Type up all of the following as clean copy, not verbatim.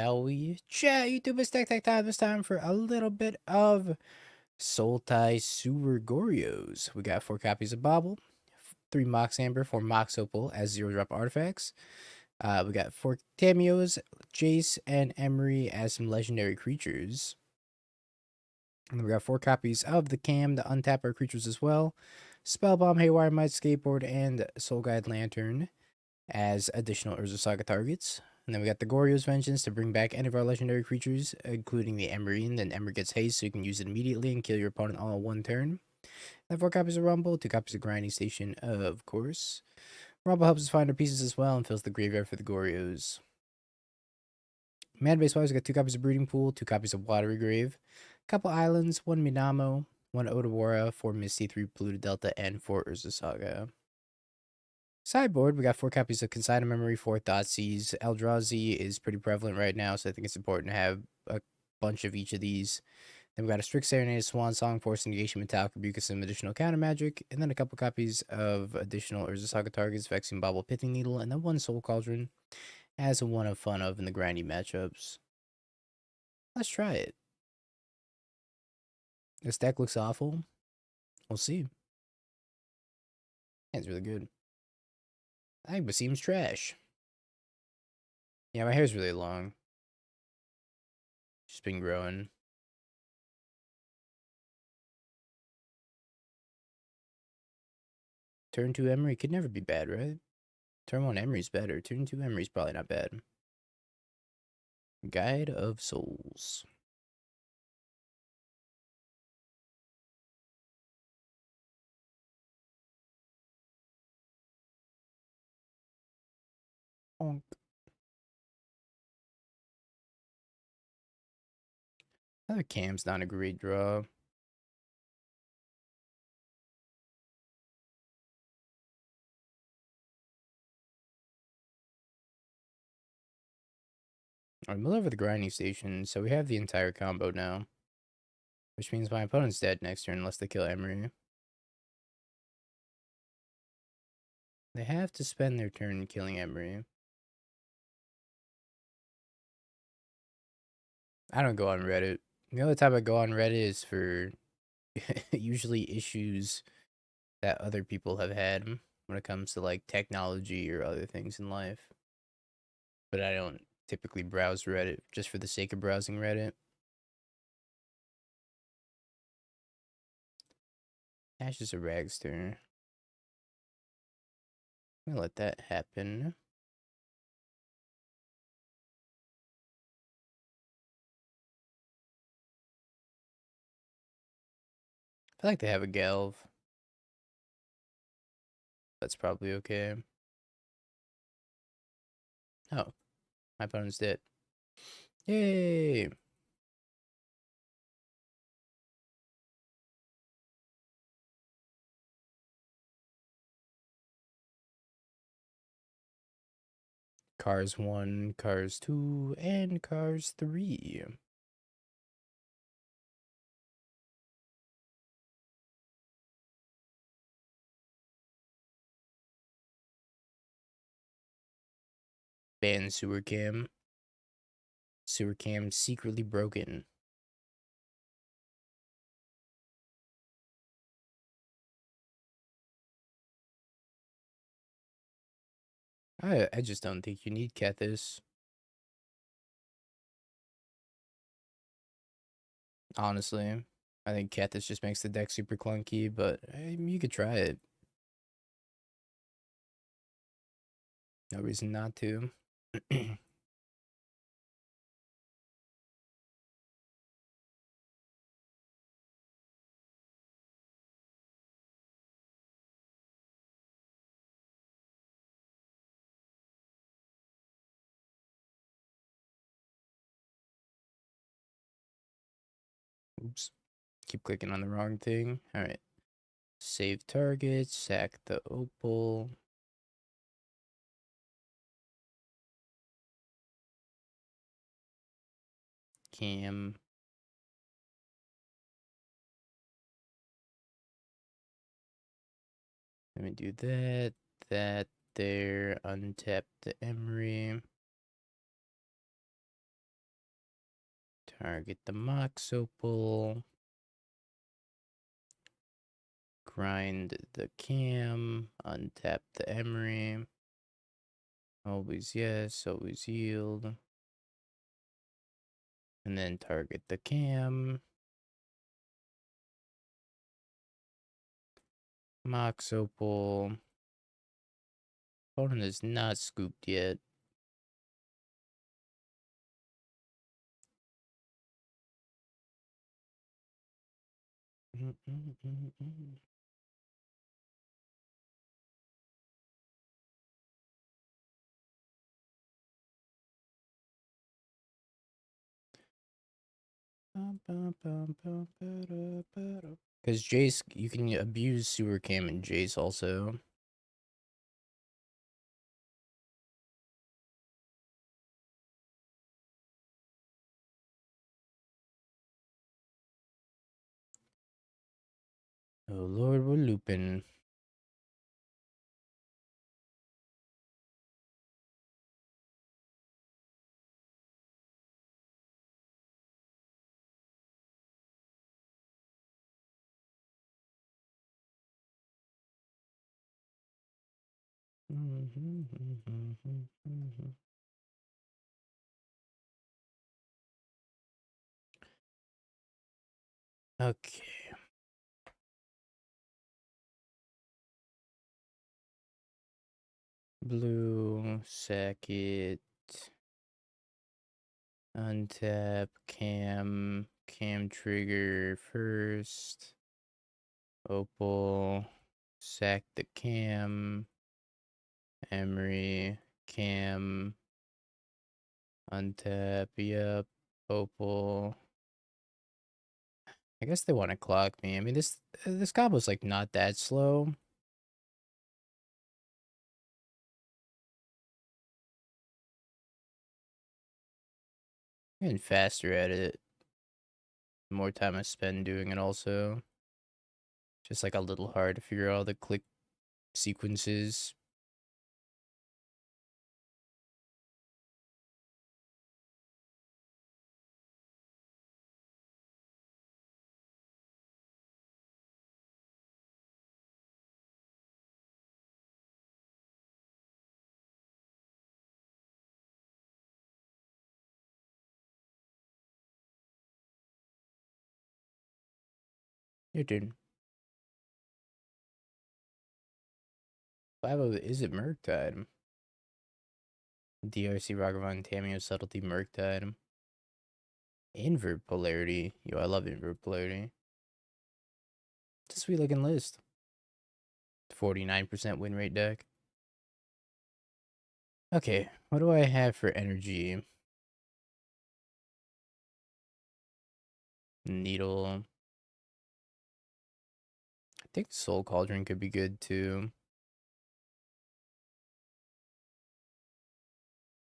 shall we? Chat, YouTube, it's tech time. It's time for a little bit of Sultai Sewer Goryos. We got 4 copies of Bobble, 3 Mox Amber, 4 Mox Opal as 0-drop artifacts. We got 4 cameos, Jace and Emery as some legendary creatures. And then we got 4 copies of the Cam, the untap our creatures as well. Spellbomb, Haywire Might, Skateboard, and Soul Guide Lantern as additional Urza Saga targets. And then we got the Goryo's Vengeance to bring back any of our legendary creatures, including the Emery. And then Emery gets haste, so you can use it immediately and kill your opponent all in one turn. And 4 copies of Rumble, 2 copies of Grinding Station, of course. Rumble helps us find our pieces as well and fills the graveyard for the Goryos. Mana base wise, we got 2 copies of Breeding Pool, 2 copies of Watery Grave, a couple islands, 1 Minamo, 1 Odawara, 4 Misty, 3 Polluted Delta, and 4 Urza Saga. Sideboard, we got 4 copies of Consign Memory, 4 Thoughtseize. Eldrazi is pretty prevalent right now, so I think it's important to have a bunch of each of these. Then we got a Strict Serenade, Swan Song, Force Negation, Metallic Rebuke, and some additional counter magic. And then a couple copies of additional Urza Saga targets, Vexing Bobble, Pithing Needle, and then 1 Soul Cauldron as a one of fun of in the grindy matchups. Let's try it. This deck looks awful. We'll see. It's really good. I think Basim's trash. Yeah, my hair's really long. Just been growing. Turn 2 Emery could never be bad, right? Turn 1 Emery's better. Turn 2 Emery's probably not bad. Guide of Souls. Honk. Another Cam's not a great draw. Alright, middle over the grinding station, so we have the entire combo now. Which means my opponent's dead next turn unless they kill Emery. They have to spend their turn killing Emery. I don't go on Reddit. The only time I go on Reddit is for usually issues that other people have had when it comes to like technology or other things in life. But I don't typically browse Reddit just for the sake of browsing Reddit. Ash is a Ragster. I'm gonna let that happen. I feel like they have a Gelv. That's probably okay. Oh, my opponent's dead. Yay! Cars 1, Cars 2, and Cars 3. Ban Sewer Cam. Sewer Cam secretly broken. I just don't think you need Kethis. Honestly. I think Kethis just makes the deck super clunky, but you could try it. No reason not to. Oops. Keep clicking on the wrong thing. Alright. Save target, sack the opal. Cam. Let me do that. That there. Untap the Emery. Target the Mox Opal. Grind the Cam. Untap the Emery. Always yes, always yield. And then target the Cam. Mox Opal. Opponent is not scooped yet. Because Jace, you can abuse Sewer Cam and Jace also. Oh Lord, we're looping. Okay. Blue, sack it. Untap, cam trigger first. Opal, sack the cam. Emery, cam. Untap, yep. Opal. I guess they want to clock me. I mean, this combo's like not that slow. I'm getting faster at it. The more time I spend doing it also. Just like a little hard to figure out all the click sequences. Your turn. 5-0, is it Murktide? DRC Ragavan Tamio Subtlety Murktide. Invert Polarity. Yo, I love Invert Polarity. It's a sweet looking list. 49% win rate deck. Okay, what do I have for energy? Needle. I think Soul Cauldron could be good too.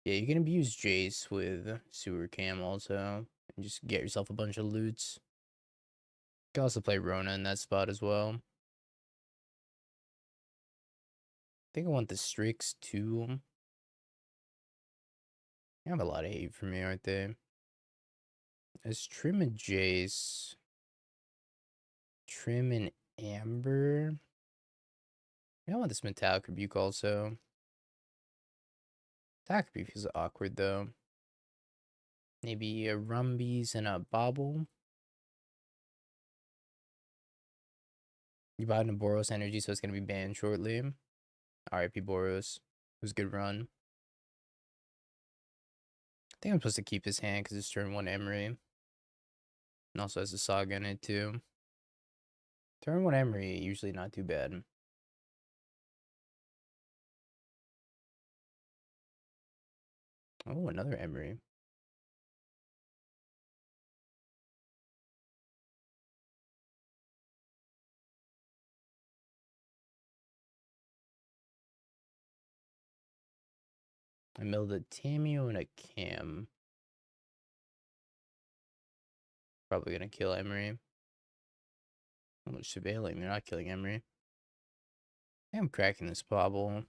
Yeah, you can abuse Jace with Sewer Cam also. And just get yourself a bunch of loots. You can also play Rona in that spot as well. I think I want the Strix too. They have a lot of hate for me, aren't they? As Trim and Jace. Trim and Amber. I want this Metallic Rebuke also. Metallic Rebuke is awkward though. Maybe a Rumbies and a Bobble. You bought into Boros Energy, so it's going to be banned shortly. RIP Boros. It was a good run. I think I'm supposed to keep his hand because it's turn 1 Emery. And also has a Saga in it too. Turn 1 Emery, usually not too bad. Oh, another Emery. I milled a Tamio and a Cam. Probably gonna kill Emery. How much surveilling? They're not killing Emery. I'm cracking this Bobble.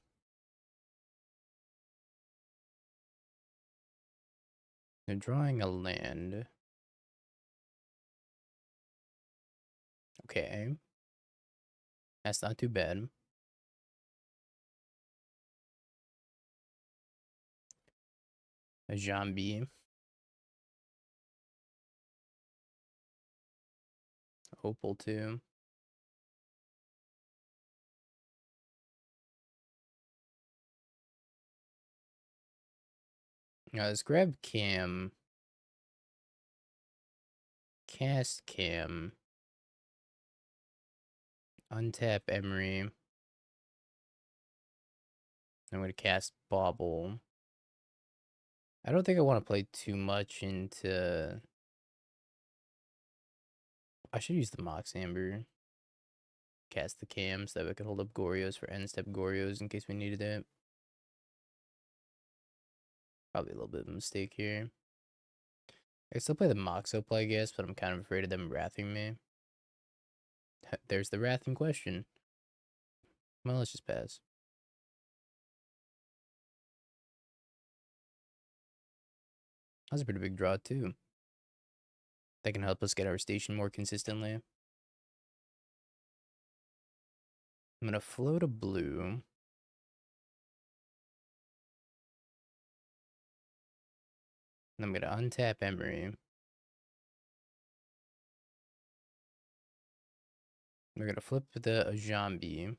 They're drawing a land. Okay. That's not too bad. A zombie. Opal too. Now let's grab Cam. Cast Cam. Untap Emery. I'm going to cast Bauble. I don't think I want to play too much into... I should use the Mox Amber. Cast the Cam so that we could hold up Goryos for end step Goryos in case we needed it. Probably a little bit of a mistake here. I still play the Mox Opal, I guess, but I'm kind of afraid of them wrathing me. There's the wrath in question. Well, let's just pass. That's a pretty big draw, too. That can help us get our station more consistently. I'm going to float a blue. And I'm going to untap Emery. We're going to flip the Ajambi.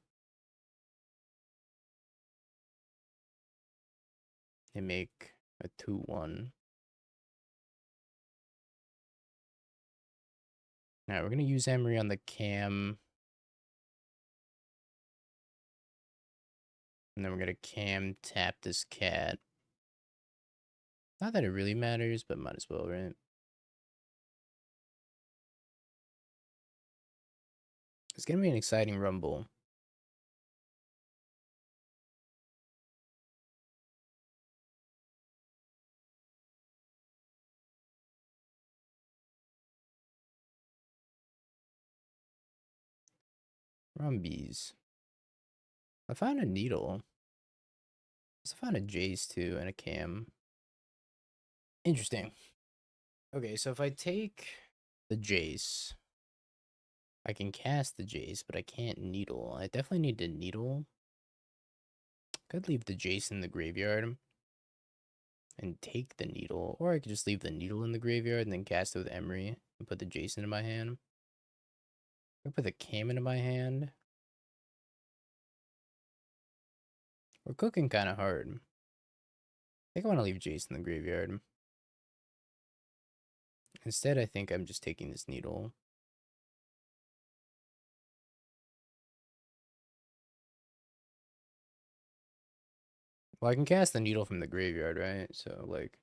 And make a 2-1. Alright, we're going to use Emery on the Cam. And then we're going to Cam tap this cat. Not that it really matters, but might as well, right? It's going to be an exciting rumble. Rumbies. I found a needle. I found a Jace too and a Cam. Interesting. Okay, so if I take the Jace, I can cast the Jace, but I can't needle. I definitely need to needle. Could leave the Jace in the graveyard and take the needle, or I could just leave the needle in the graveyard and then cast it with Emery and put the Jace into my hand. I could put the Cam into my hand. We're cooking kind of hard. I think I want to leave Jace in the graveyard. Instead, I think I'm just taking this needle. Well, I can cast the needle from the graveyard, right? So, like...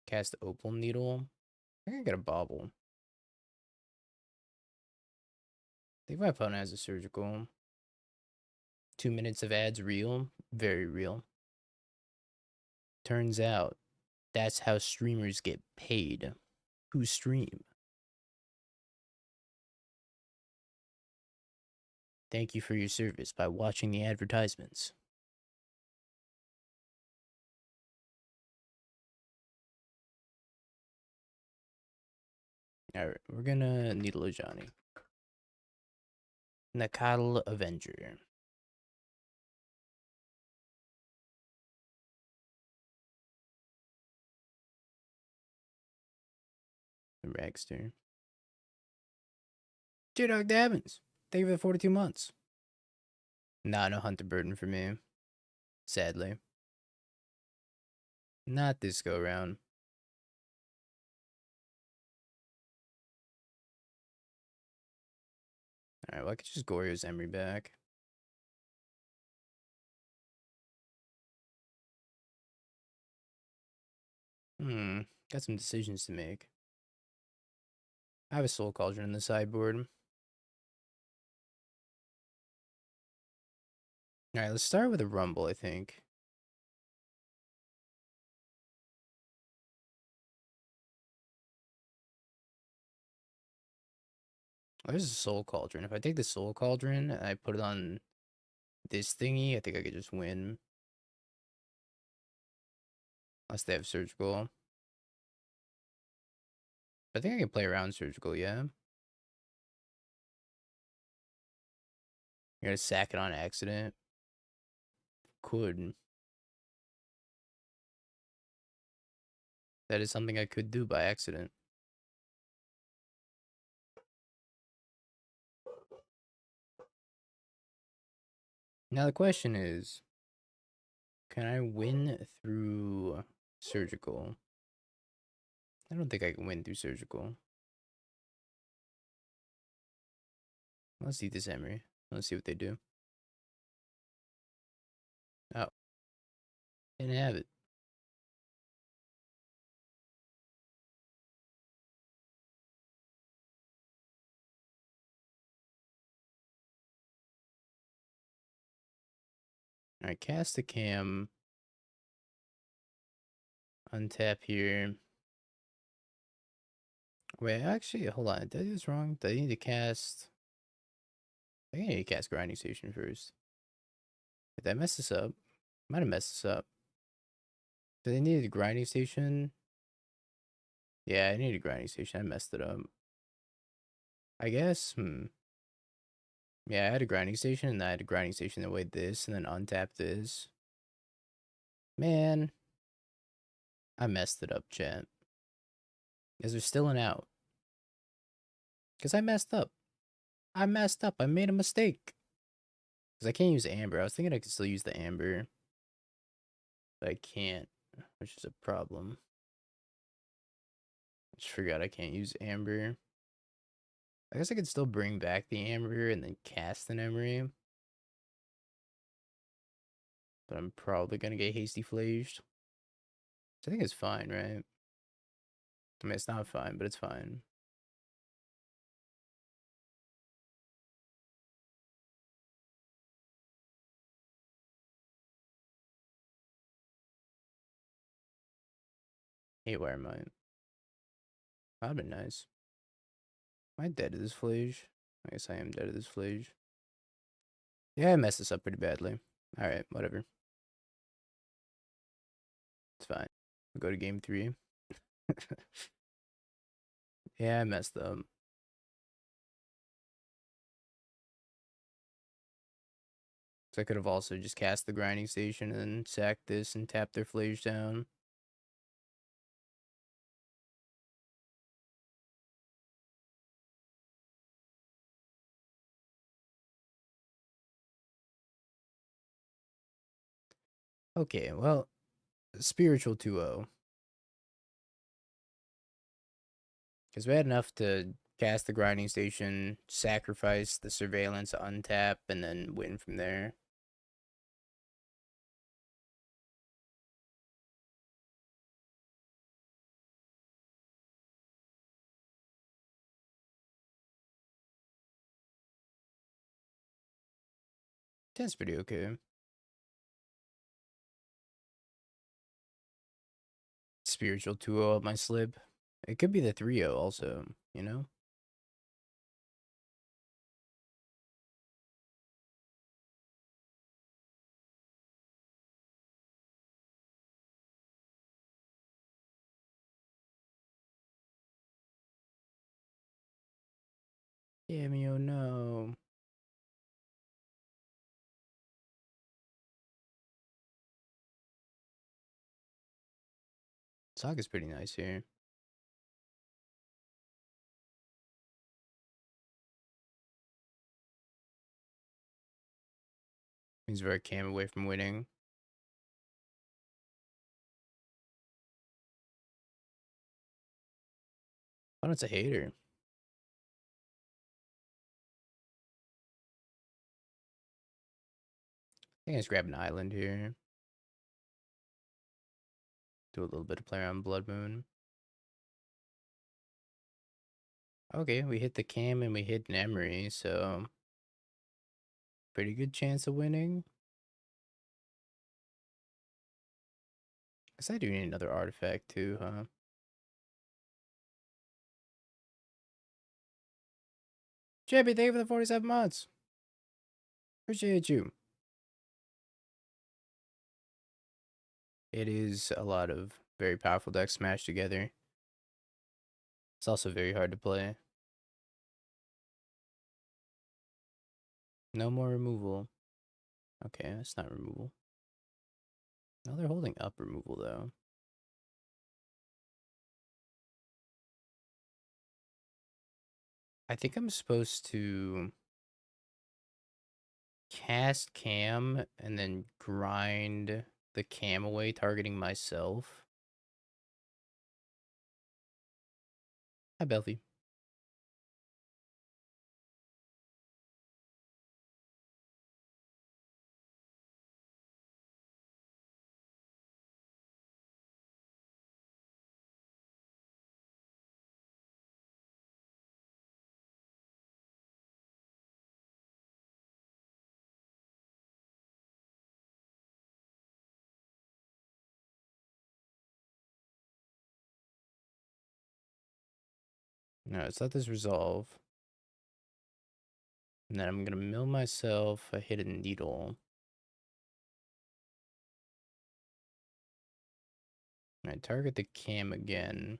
Cast Opal Needle. I think I got a Bauble. I think my opponent has a Surgical. 2 minutes of ads real? Very real. Turns out, that's how streamers get paid. Who stream? Thank you for your service by watching the advertisements. Alright, we're gonna Needle Johnny. Nakatl Avenger. The Ragster. J-Dog Dabbins. Thank you for the 42 months. Not a Hunter Burden for me. Sadly. Not this go round. Alright, well, I could just Goryo's Emery back. Got some decisions to make. I have a Soul Cauldron in the sideboard. Alright, let's start with a Rumble, I think. Oh, there's a Soul Cauldron. If I take the Soul Cauldron and I put it on this thingy, I think I could just win. Unless they have surgical. I think I can play around surgical, yeah. You're gonna sack it on accident. Could. That is something I could do by accident. Now the question is, can I win through surgical? I don't think I can win through surgical. Let's see this Emery. Let's see what they do. Oh, didn't have it. Alright, cast a cam. Untap here. Wait, actually, hold on. Did I do this wrong? Did I need to cast... I think I need to cast Grinding Station first. Did I mess this up? Might have messed this up. Did I need a Grinding Station? Yeah, I need a Grinding Station. I messed it up. I guess, Yeah, I had a Grinding Station, and I had a Grinding Station that weighed this, and then untap this. Man, I messed it up, chat. Is there still an out? Because I messed up. I messed up. I made a mistake. Because I can't use Amber. I was thinking I could still use the Amber. But I can't, which is a problem. I just forgot I can't use Amber. I guess I could still bring back the Amber and then cast an Emery. But I'm probably going to get Hasty Flaged. Which I think it's fine, right? I mean, it's not fine, but it's fine. Haywire Mine. That'd been nice. Am I dead to this Flage? I guess I am dead to this Flage. Yeah, I messed this up pretty badly. Alright, whatever. It's fine. We'll go to game 3. Yeah, I messed up. So I could have also just cast the Grinding Station and then sacked this and tapped their Flage down. Okay, well, Spiritual 2-0. Because we had enough to cast the Grinding Station, sacrifice the Surveillance, untap, and then win from there. That's pretty okay. Spiritual 2-0 up my slip. It could be the 3-0 also, you know? Cameo, no. Saga's pretty nice here. Means we're a cam away from winning. Oh, it's a hater. I think I just grab an island here. Do a little bit of play around Blood Moon. Okay, we hit the cam and we hit an Emery, so pretty good chance of winning. Guess I do need another artifact too, huh? Jebby, thank you for the 47 months. Appreciate you. It is a lot of very powerful decks smashed together. It's also very hard to play. No more removal. Okay, that's not removal. No, they're holding up removal, though. I think I'm supposed to cast Cam and then grind the Cam away, targeting myself. Hi, Belfie. No, let's let this resolve. And then I'm gonna mill myself a hidden needle. And I target the Cam again.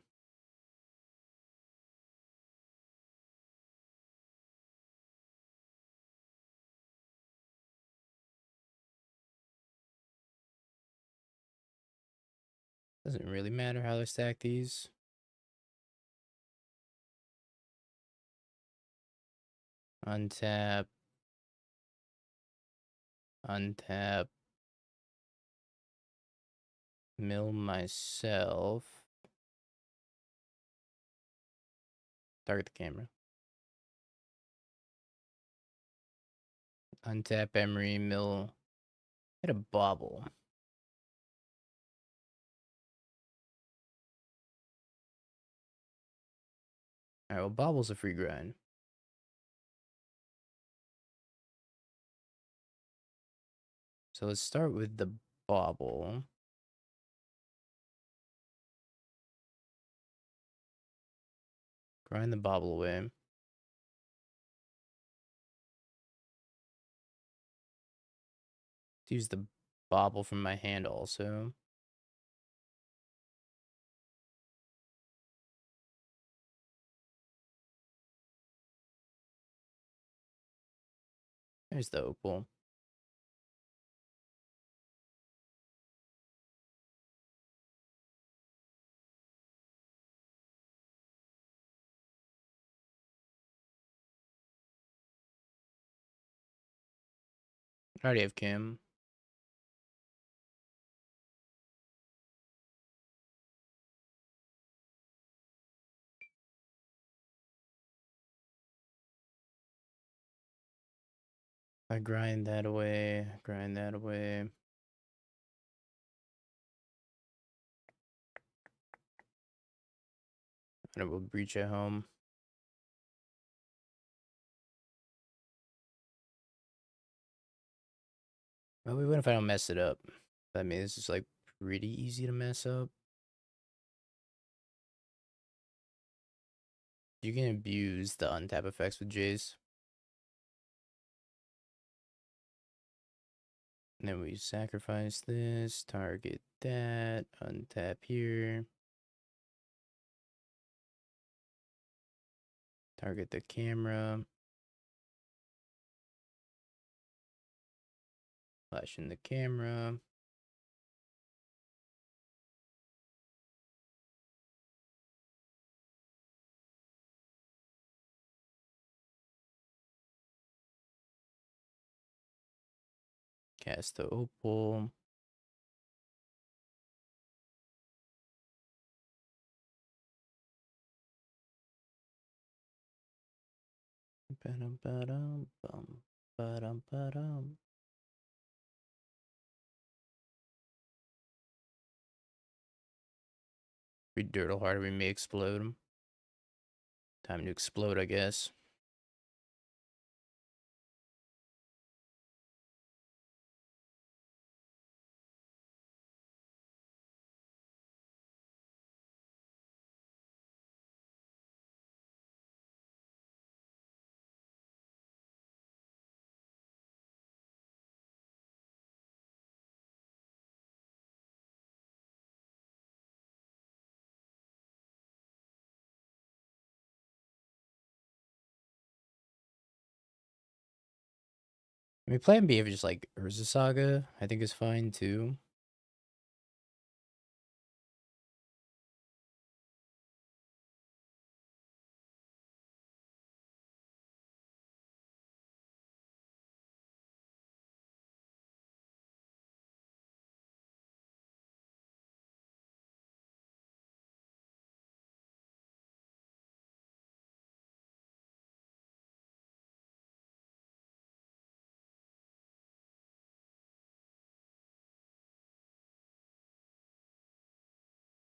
Doesn't really matter how I stack these. Untap. Untap. Mill myself. Target the camera. Untap Emery, mill. Hit a bobble. Alright, well, bobble's a free grind. So let's start with the bobble. Grind the bobble away. Use the bobble from my hand also. There's the opal. I already have Kim. I grind that away. Grind that away. And it will breach at home. Well, we win if I don't mess it up. I mean, this is like pretty easy to mess up. You can abuse the untap effects with Jace. And then we sacrifice this, target that, untap here. Target the camera. Flash in the camera. Cast the opal. Ba-dum, bum. Ba-dum. We dirtle harder, we may explode him. Time to explode, I guess. I mean, plan B if just like Urza Saga, I think is fine too.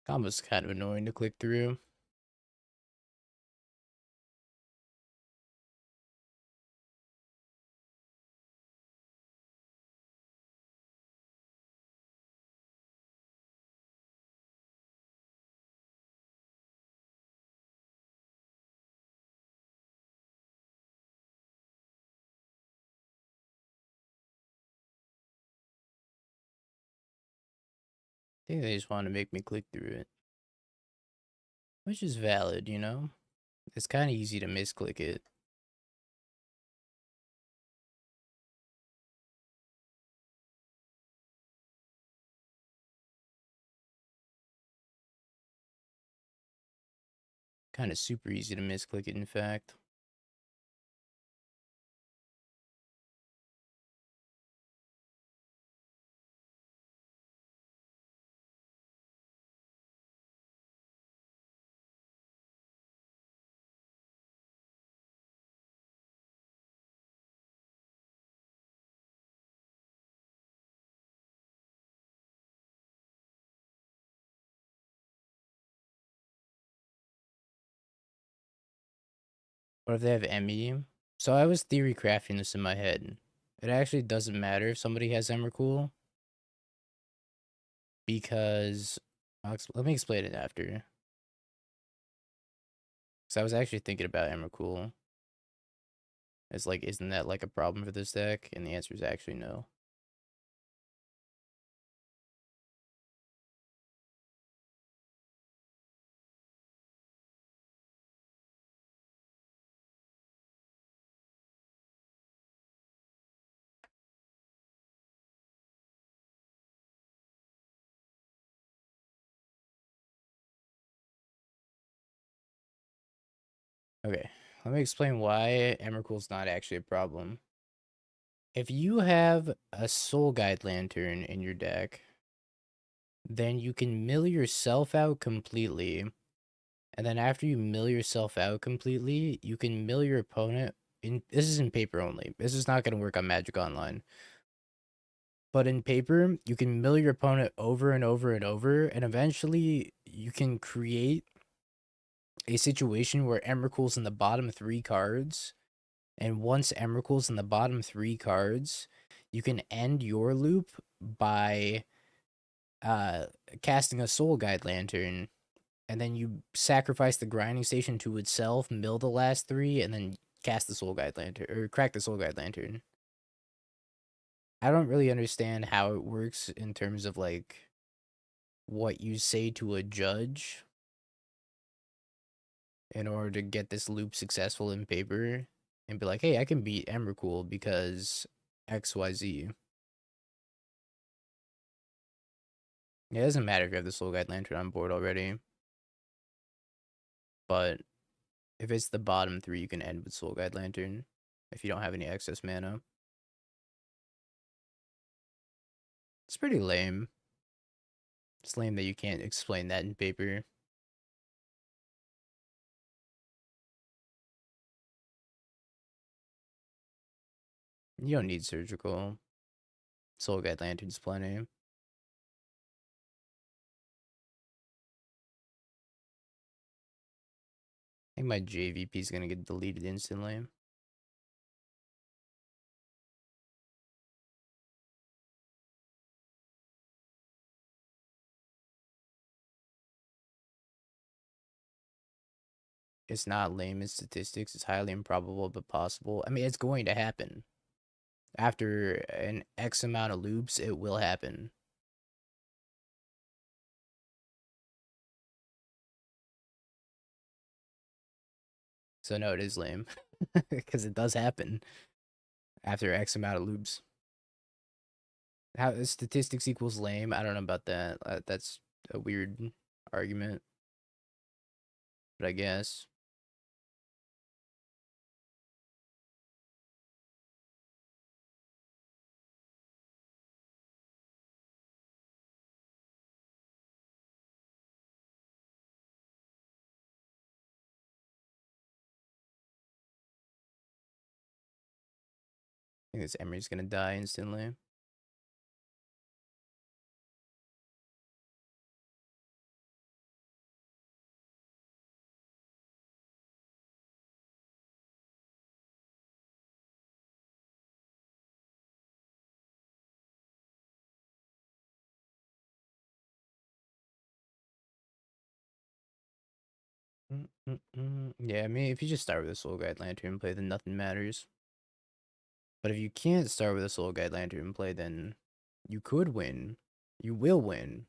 Combo's kind of annoying to click through. I think they just want to make me click through it. Which is valid, you know? It's kind of easy to misclick it. Kind of super easy to misclick it, in fact. What if they have Emmy? So I was theory crafting this in my head. It actually doesn't matter if somebody has Emrakul because let me explain it after. Because I was actually thinking about Emrakul. It's like, isn't that like a problem for this deck? And the answer is actually no. Okay, let me explain why Emrakul's not actually a problem. If you have a Soul Guide Lantern in your deck, then you can mill yourself out completely. And then after you mill yourself out completely, you can mill your opponent. This is in paper only. This is not going to work on Magic Online. But in paper, you can mill your opponent over and over and over, and eventually you can create a situation where Emrakul's in the bottom 3 cards. And once Emrakul's in the bottom 3 cards, you can end your loop by uh casting a Soul Guide Lantern, and then you sacrifice the grinding station to itself, mill the last 3, and then cast the Soul Guide Lantern or crack the Soul Guide Lantern. I don't really understand how it works in terms of like what you say to a judge in order to get this loop successful in paper and be like, hey, I can beat Emrakul because XYZ. Yeah, it doesn't matter if you have the Soul Guide Lantern on board already, but if it's the bottom 3, you can end with Soul Guide Lantern if you don't have any excess mana. It's pretty lame. It's lame that you can't explain that in paper. You don't need surgical. Soul Guide Lantern's plenty. I think my JVP is gonna get deleted instantly. It's not lame in statistics. It's highly improbable but possible. I mean, it's going to happen. After an X amount of loops, it will happen. So no, it is lame because it does happen. after X amount of loops. How statistics equals lame? I don't know about that. That's a weird argument, but I guess. I think this Emery's gonna die instantly. Yeah, I mean, if you just start with a Soul Guide Lantern play, then nothing matters. But if you can't start with a Soul Guide Lantern play, then you could win. You will win.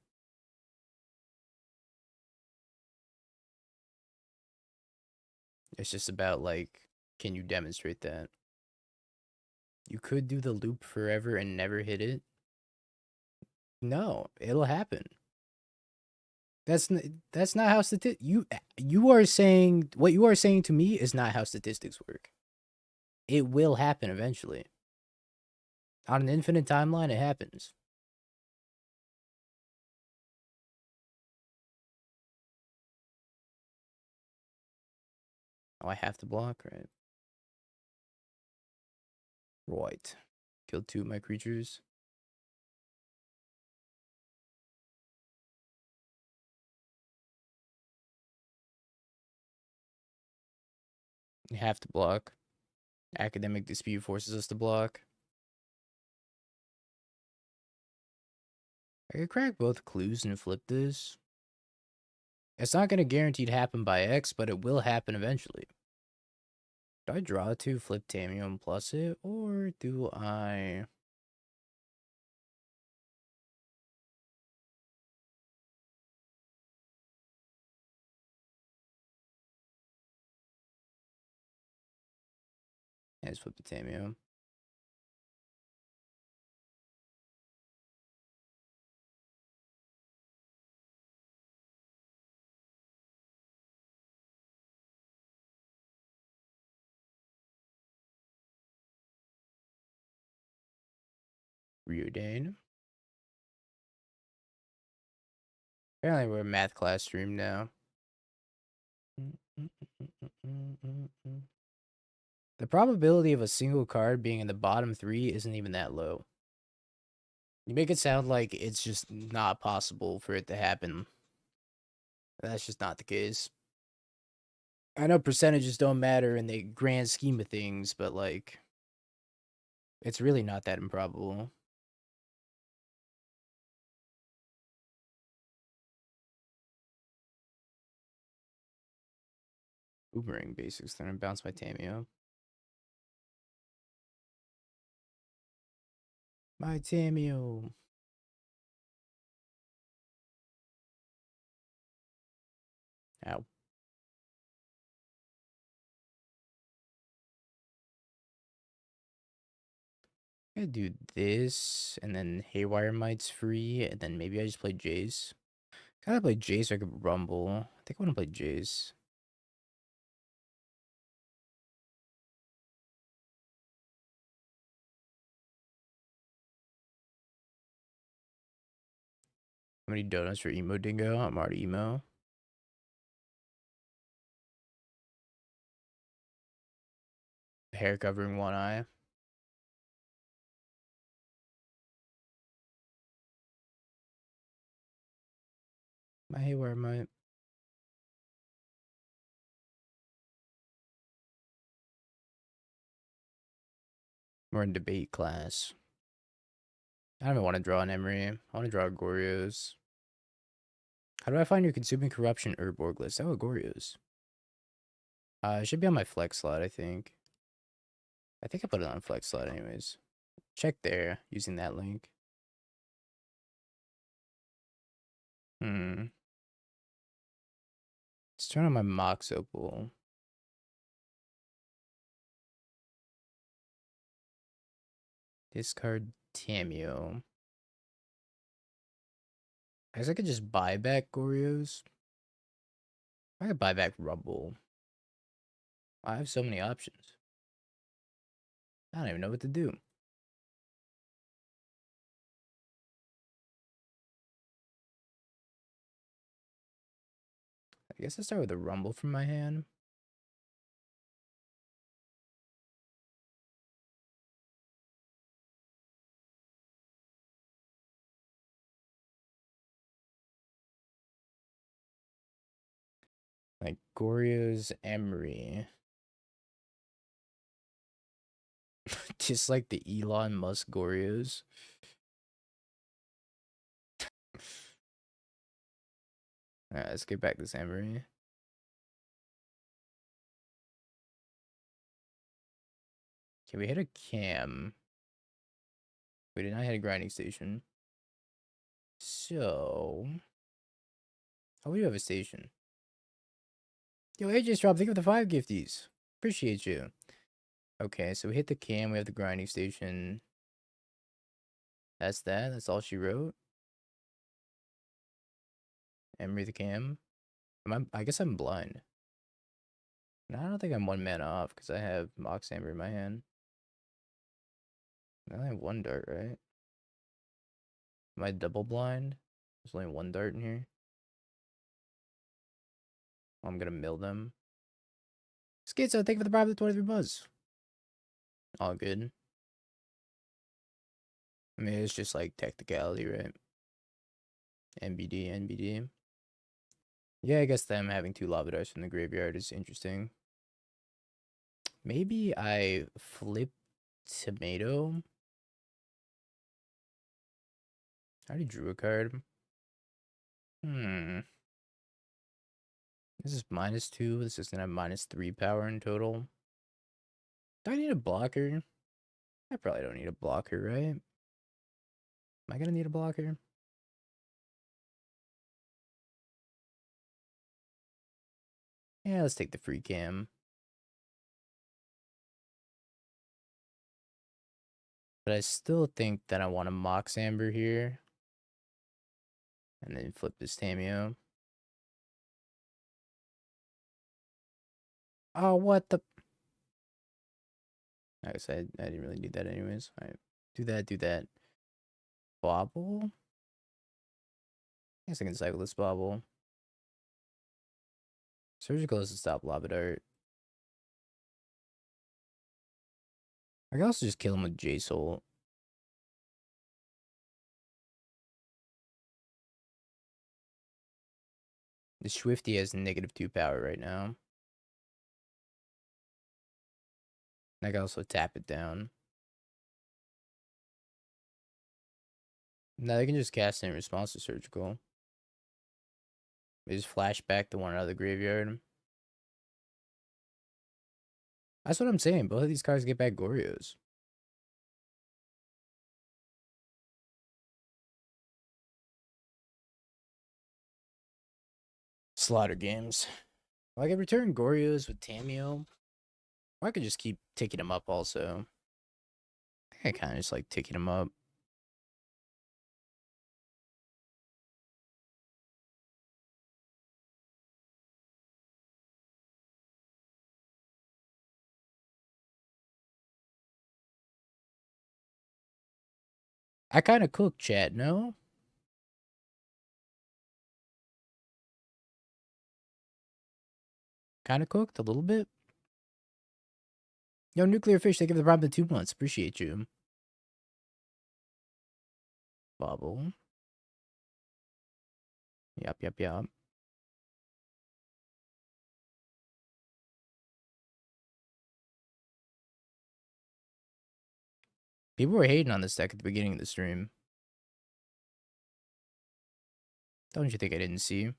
It's just about, like, can you demonstrate that? You could do the loop forever and never hit it. No, it'll happen. That's not how you are saying what you are saying to me is not how statistics work. It will happen eventually. On an infinite timeline, it happens. Oh, I have to block, right? Right. Killed 2 of my creatures. You have to block. Academic dispute forces us to block. I could crack both clues and flip this. It's not going to guaranteed happen by X, but it will happen eventually. Do I draw 2, flip Tamiyo, and plus it? Or do I... I just flip the Tamiyo. Ryudane. Apparently we're a math class stream now. The probability of a single card being in the bottom 3 isn't even that low. You make it sound like it's just not possible for it to happen. That's just not the case. I know percentages don't matter in the grand scheme of things, but, like, it's really not that improbable. Boomerang basics, then I bounce my Tamiyo. My Tamiyo. Ow. I do this, and then Haywire Might's free, and then maybe I just play Jace. Gotta play Jace so I could Rumble. I think I want to play Jace. How many donuts for Emo Dingo? I'm already Emo. Hair covering one eye. My Haywire Might. We're in debate class. I don't even want to draw an Emery. I want to draw Goryos. How do I find your Consuming Corruption Urborg list? Oh, Goryo's. It should be on my flex slot, I think. I think I put it on flex slot anyways. Check there using that link. Let's turn on my Mox Opal. Discard Tamio. I guess I could just buy back Goryos. I could buy back Rumble. I have so many options. I don't even know what to do. I guess I start with a Rumble from my hand. Like Goryo's Emery. Just like the Elon Musk Goryos. Alright, let's get back this Emery. Okay, we hit a cam. We did not hit a grinding station. So... Oh, we do have a station. Yo, AJ's drop, thank you for the 5 gifties. Appreciate you. Okay, so we hit the cam, we have the grinding station. That's that, that's all she wrote. Emery the cam. I guess I'm blind. No, I don't think I'm 1 mana off, because I have Mox Amber in my hand. I only have 1 dart, right? Am I double blind? There's only 1 dart in here. I'm gonna mill them. Schizo, thank you for the bribe of the 23 buzz. All good. I mean, it's just like technicality, right? NBD, NBD. Yeah, I guess them having 2 lava darts from the graveyard is interesting. Maybe I flip tomato. I already drew a card. This is -2. This is gonna have -3 power in total. Do I need a blocker? I probably don't need a blocker, right? Am I gonna need a blocker? Yeah, let's take the free cam. But I still think that I want a Mox Amber here. And then flip this Tamio. Oh, what the... I guess I didn't really need that anyways. Alright. Do that, do that. Bobble? I guess I can cycle this bobble. Surgical is to stop lava dart. I can also just kill him with J-Soul. The Swifty has -2 power right now. I can also tap it down. Now they can just cast it in response to Surgical. They just flash back the one out of the graveyard. That's what I'm saying. Both of these cards get back Goryos. Slaughter games. Well, I could return Goryos with Tamio. Or I could just keep ticking them up also. I think I kind of just like ticking them up. I kind of cook, chat, no? Kind of cooked a little bit. Yo, Nuclear Fish, they give the prime 2 months. Appreciate you. Bobble. Yup, yup, yup. People were hating on this deck at the beginning of the stream. Don't you think I didn't see?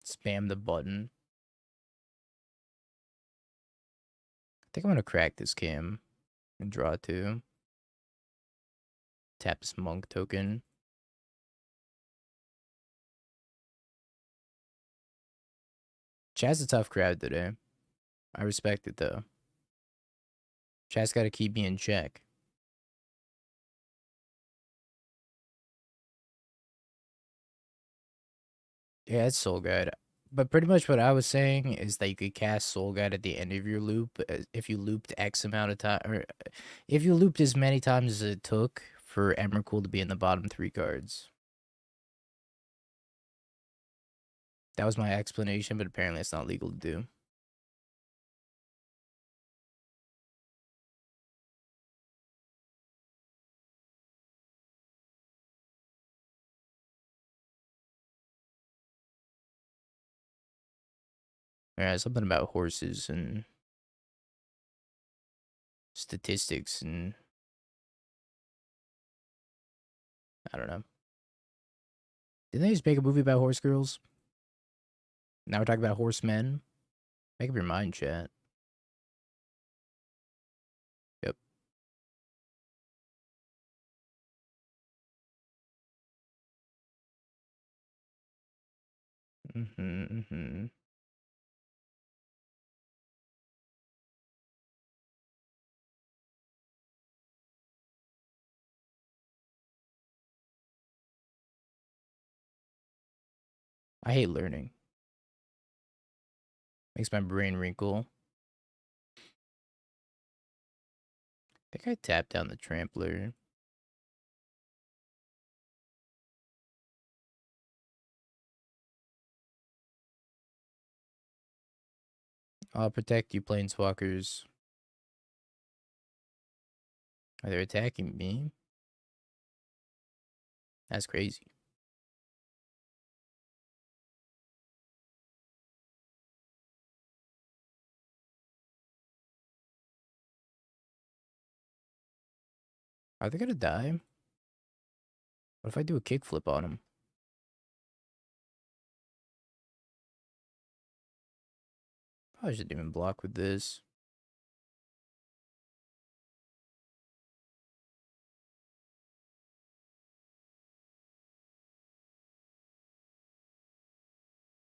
Spam the button. I think I'm gonna crack this cam and draw 2. Tap this monk token. Chat's a tough crowd today. I respect it though. Chat's gotta keep me in check. Yeah, it's Soul Guide. But pretty much what I was saying is that you could cast Soul Guide at the end of your loop if you looped X amount of time, or if you looped as many times as it took for Emrakul to be in the bottom 3 cards. That was my explanation, but apparently it's not legal to do. Yeah, something about horses and statistics and I don't know. Didn't they just make a movie about horse girls? Now we're talking about horsemen. Make up your mind, chat. Yep. Mm-hmm. I hate learning. Makes my brain wrinkle. I think I tapped down the trampler. I'll protect you, planeswalkers. Are they attacking me? That's crazy. Are they gonna die? What if I do a kickflip on them? Probably shouldn't even block with this.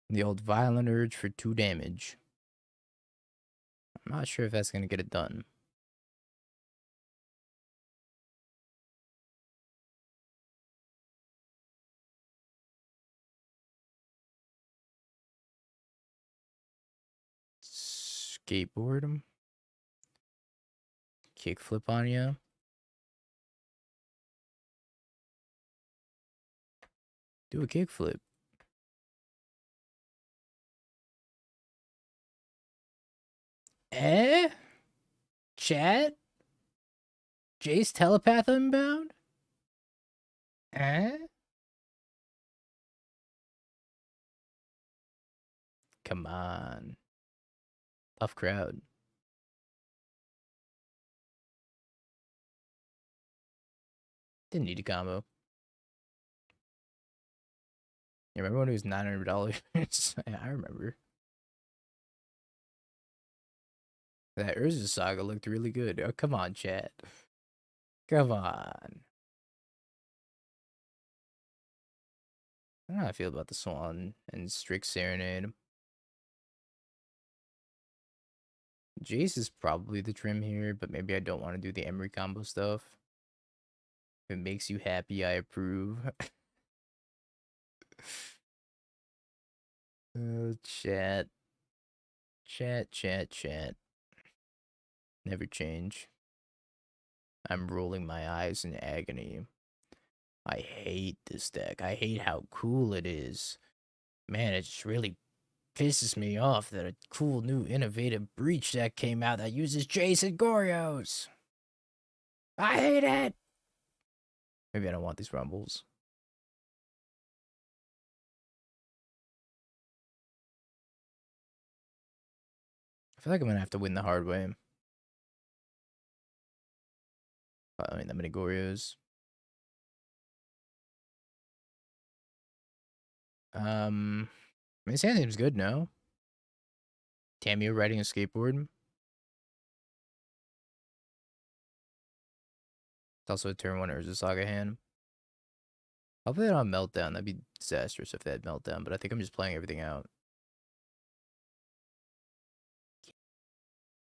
The old violent urge for 2 damage. I'm not sure if that's gonna get it done. Skateboard him. Kickflip on you. Do a kickflip. Eh? Chat? Jace telepath unbound? Eh? Come on. Tough crowd. Didn't need a combo. You remember when it was $900? I remember. That Urza Saga looked really good. Oh, come on, chat. Come on. I don't know how I feel about the Swan and Strict Serenade. Jace is probably the trim here, but maybe I don't want to do the Emery combo stuff. If it makes you happy, I approve. Chat. Chat. Never change. I'm rolling my eyes in agony. I hate this deck. I hate how cool it is. Man, it just really pisses me off that a cool new innovative breach deck came out that uses Jace and Goryos. I hate it. Maybe I don't want these rumbles. I feel like I'm gonna have to win the hard way. I mean, that many Goryos. I mean, his hand seems good, no? Tamio riding a skateboard. It's also a turn 1 Urza Saga hand. I'll play it on Meltdown. That'd be disastrous if they had Meltdown, but I think I'm just playing everything out.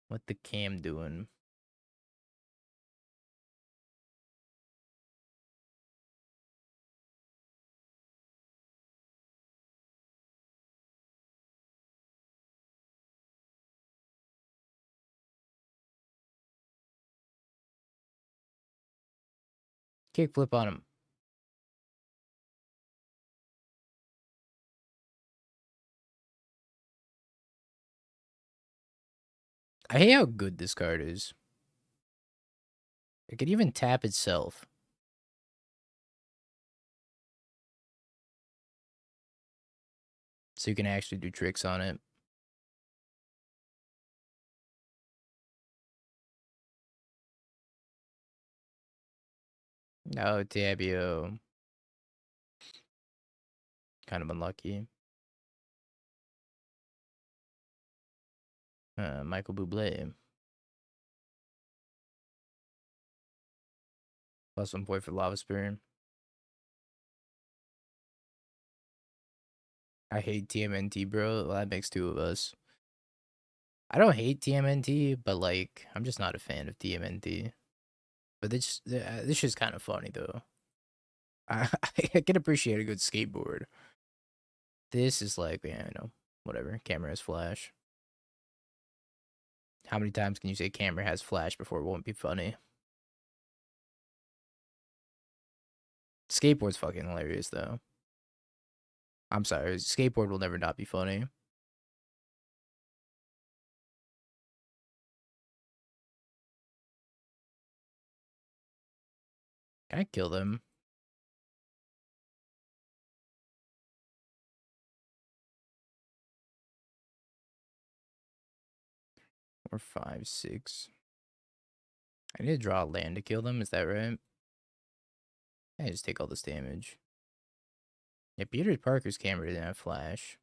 What the cam doing? Kickflip on him. I hate how good this card is. It can even tap itself. So you can actually do tricks on it. Oh, Tabio. Kind of unlucky. Michael Bublé. +1 point for Lava Spear. I hate TMNT, bro. Well, that makes two of us. I don't hate TMNT, but like, I'm just not a fan of TMNT. But this shit's kind of funny though. I can appreciate a good skateboard. This is like, yeah, I know, whatever. Camera has flash. How many times can you say camera has flash before it won't be funny? Skateboard's fucking hilarious though. I'm sorry, skateboard will never not be funny. Can I kill them? Or 5, 6. I need to draw a land to kill them, is that right? I just take all this damage. Yeah, Peter Parker's camera didn't have flash.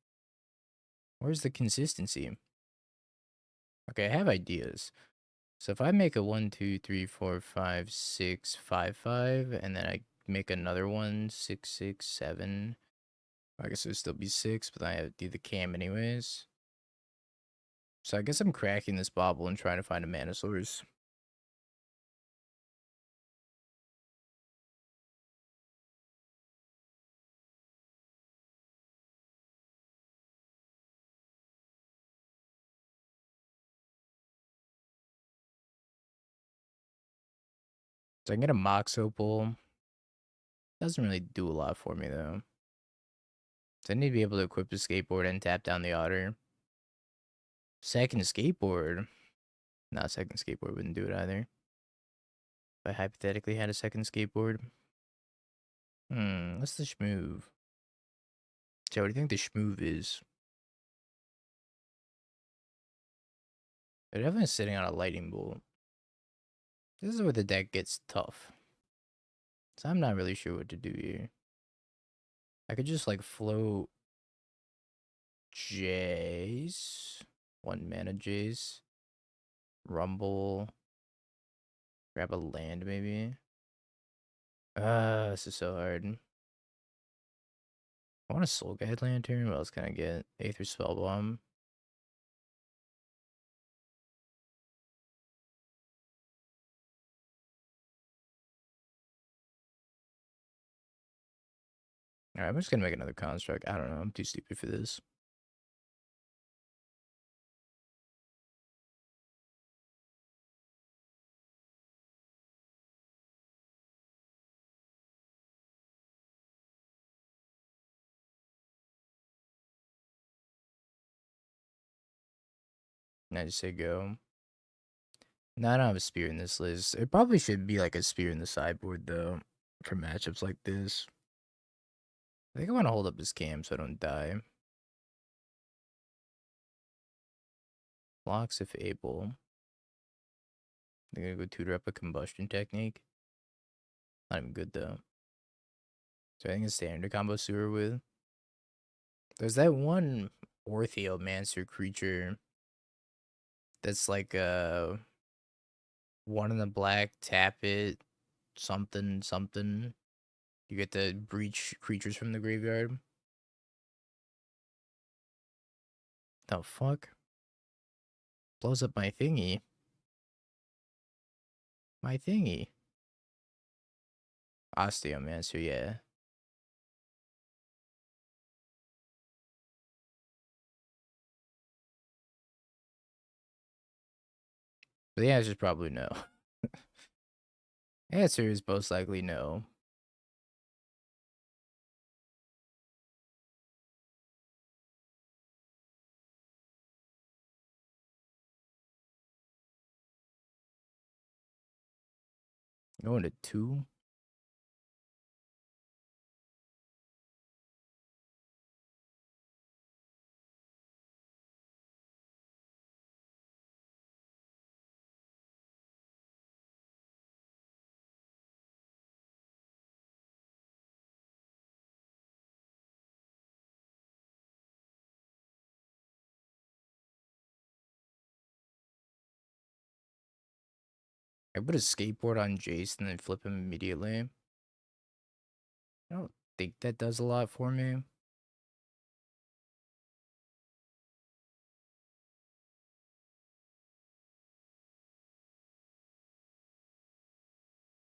Where's the consistency? Okay, I have ideas. So if I make a 1, 2, 3, 4, 5, 6, 5, 5, and then I make another one, 6, 6, 7. I guess it would still be 6, but I have to do the cam anyways. So I guess I'm cracking this bobble and trying to find a mana source. So I can get a Mox Opal. Doesn't really do a lot for me though. So I need to be able to equip the skateboard and tap down the otter. Second skateboard. Not second skateboard wouldn't do it either. If I hypothetically had a second skateboard. What's the schmoove? So what do you think the schmoove is? They're definitely sitting on a lightning bolt. This is where the deck gets tough. So I'm not really sure what to do here. I could just like float Jace. 1 mana Jace. Rumble. Grab a land maybe. This is so hard. I want a Soul Guide Lantern. What else can I get? Aether Spellbomb. Alright, I'm just gonna make another construct. I don't know. I'm too stupid for this. And I just say go. No, I don't have a spear in this list. It probably should be like a spear in the sideboard though. For matchups like this. I think I want to hold up this cam so I don't die. Blocks if able. They're gonna go tutor up a combustion technique. Not even good though. So I think it's standard combo sewer with. There's that one Ortheomancer creature that's like 1 in the black, tap it, something, something. You get to breach creatures from the graveyard. The fuck? Blows up my thingy. My thingy. Osteomancer, yeah. But the answer's probably no. Answer is most likely no. Going to 2. I put a skateboard on Jace and then flip him immediately. I don't think that does a lot for me.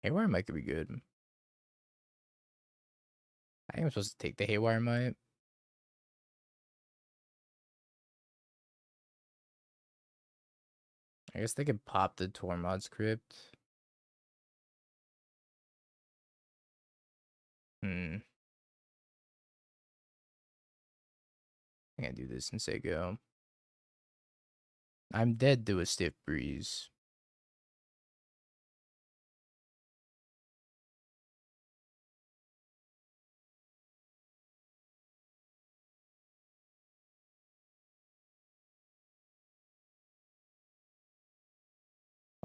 Haywire might could be good. I think I'm supposed to take the Haywire might. I guess they could pop the Tormod's crypt. I think I do this and say go. I'm dead to a stiff breeze.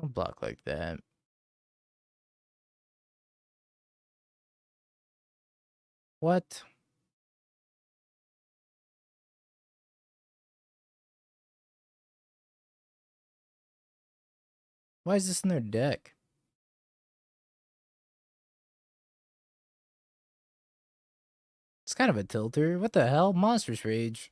Don't block like that. What? Why is this in their deck? It's kind of a tilter. What the hell? Monstrous Rage.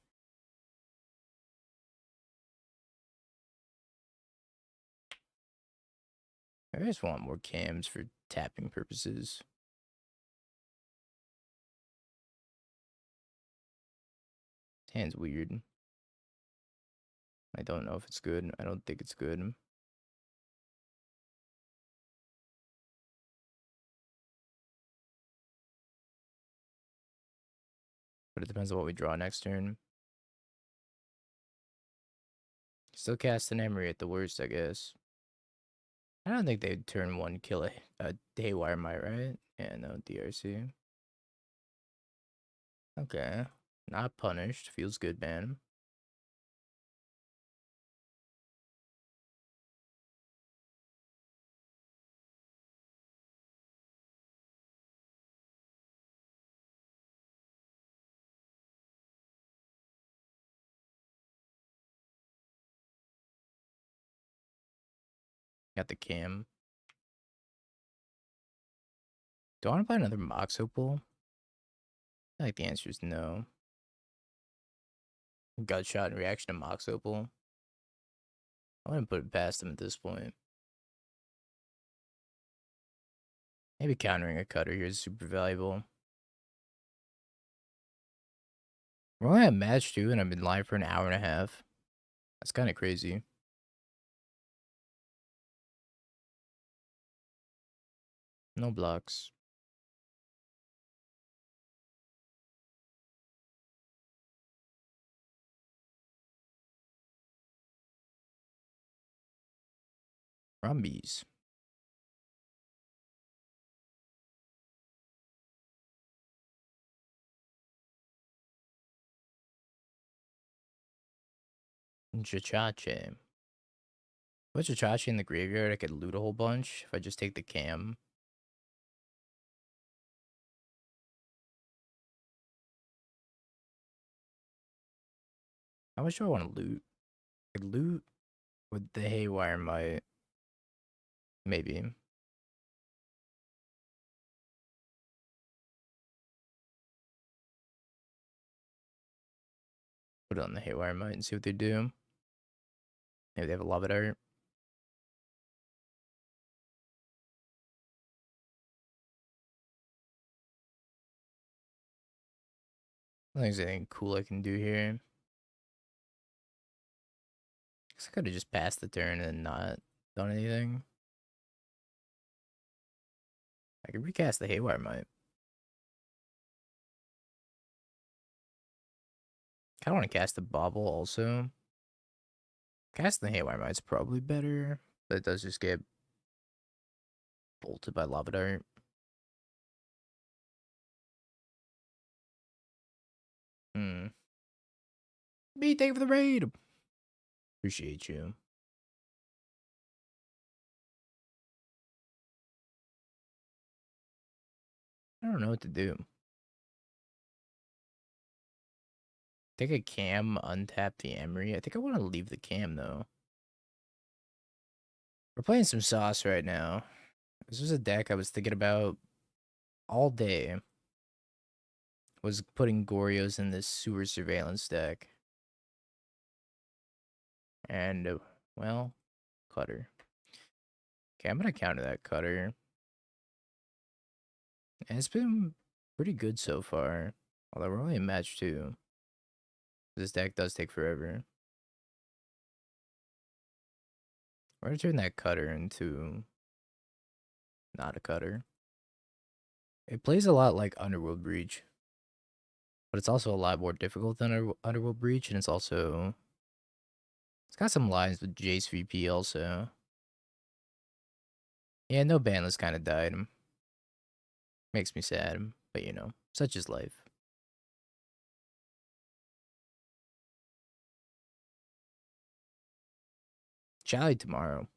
I just want more cams for tapping purposes. Hand's weird. I don't know if it's good. I don't think it's good. But it depends on what we draw next turn. Still cast an Emery at the worst, I guess. I don't think they'd turn 1 kill a Haywire Might, right? Yeah, no, DRC. Okay. Not punished. Feels good, man. Got the cam. Do I want to play another Mox Opal? I think the answer is no. Gut shot in reaction to Mox Opal. I wouldn't put it past him at this point. Maybe countering a cutter here is super valuable. We're only at match 2 and I've been live for an hour and a half. That's kind of crazy. No blocks. Rumbies. Chachache. Put Chachache in the graveyard, I could loot a whole bunch if I just take the cam. How much do I want to loot? I could loot with the Haywire Might. Maybe. Put it on the Haywire Might and see what they do. Maybe they have a Love It Art. I think there's anything cool I can do here. Guess I could have just passed the turn and not done anything. I can recast the Haywire Mite. I kind of want to cast the Bobble also. Casting the Haywire Mite's probably better, but it does just get bolted by Lava Dart. Me, thank you for the raid. Appreciate you. I don't know what to do. Take a cam, untap the Emery. I think I want to leave the cam though. We're playing some sauce right now. This was a deck I was thinking about all day. Was putting Goryos in this sewer surveillance deck. And, well, Cutter. Okay, I'm going to counter that Cutter. And it's been pretty good so far. Although we're only in match 2. This deck does take forever. We're going to turn that Cutter into not a Cutter. It plays a lot like Underworld Breach. But it's also a lot more difficult than Underworld Breach. And it's also... It's got some lines with Jace VP also. Yeah, no banlist kind of died. Makes me sad. But you know, such is life. Challenge tomorrow.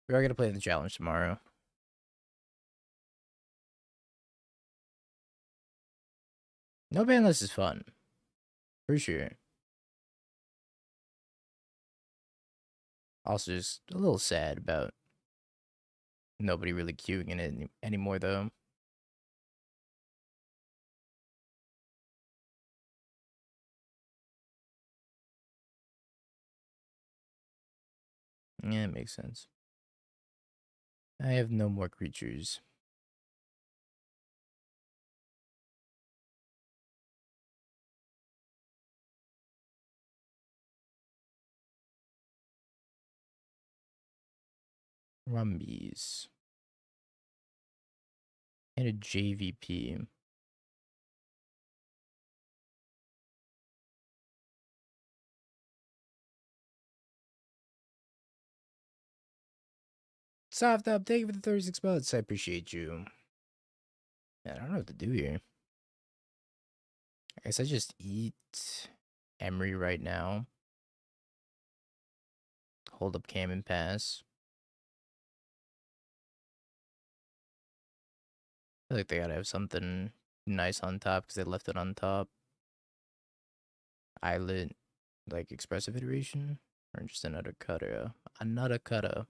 We are going to play the challenge tomorrow. No banlist is fun. For sure. Also, just a little sad about nobody really queuing in it anymore, though. Yeah, it makes sense. I have no more creatures. Rumbies. And a JVP. Soft up, thank you for the 36 months. I appreciate you. Man, I don't know what to do here. I guess I just eat Emery right now. Hold up cam and pass. I feel like they gotta have something nice on top because they left it on top. Islet, like expressive iteration, or just another cutter. Another cutter.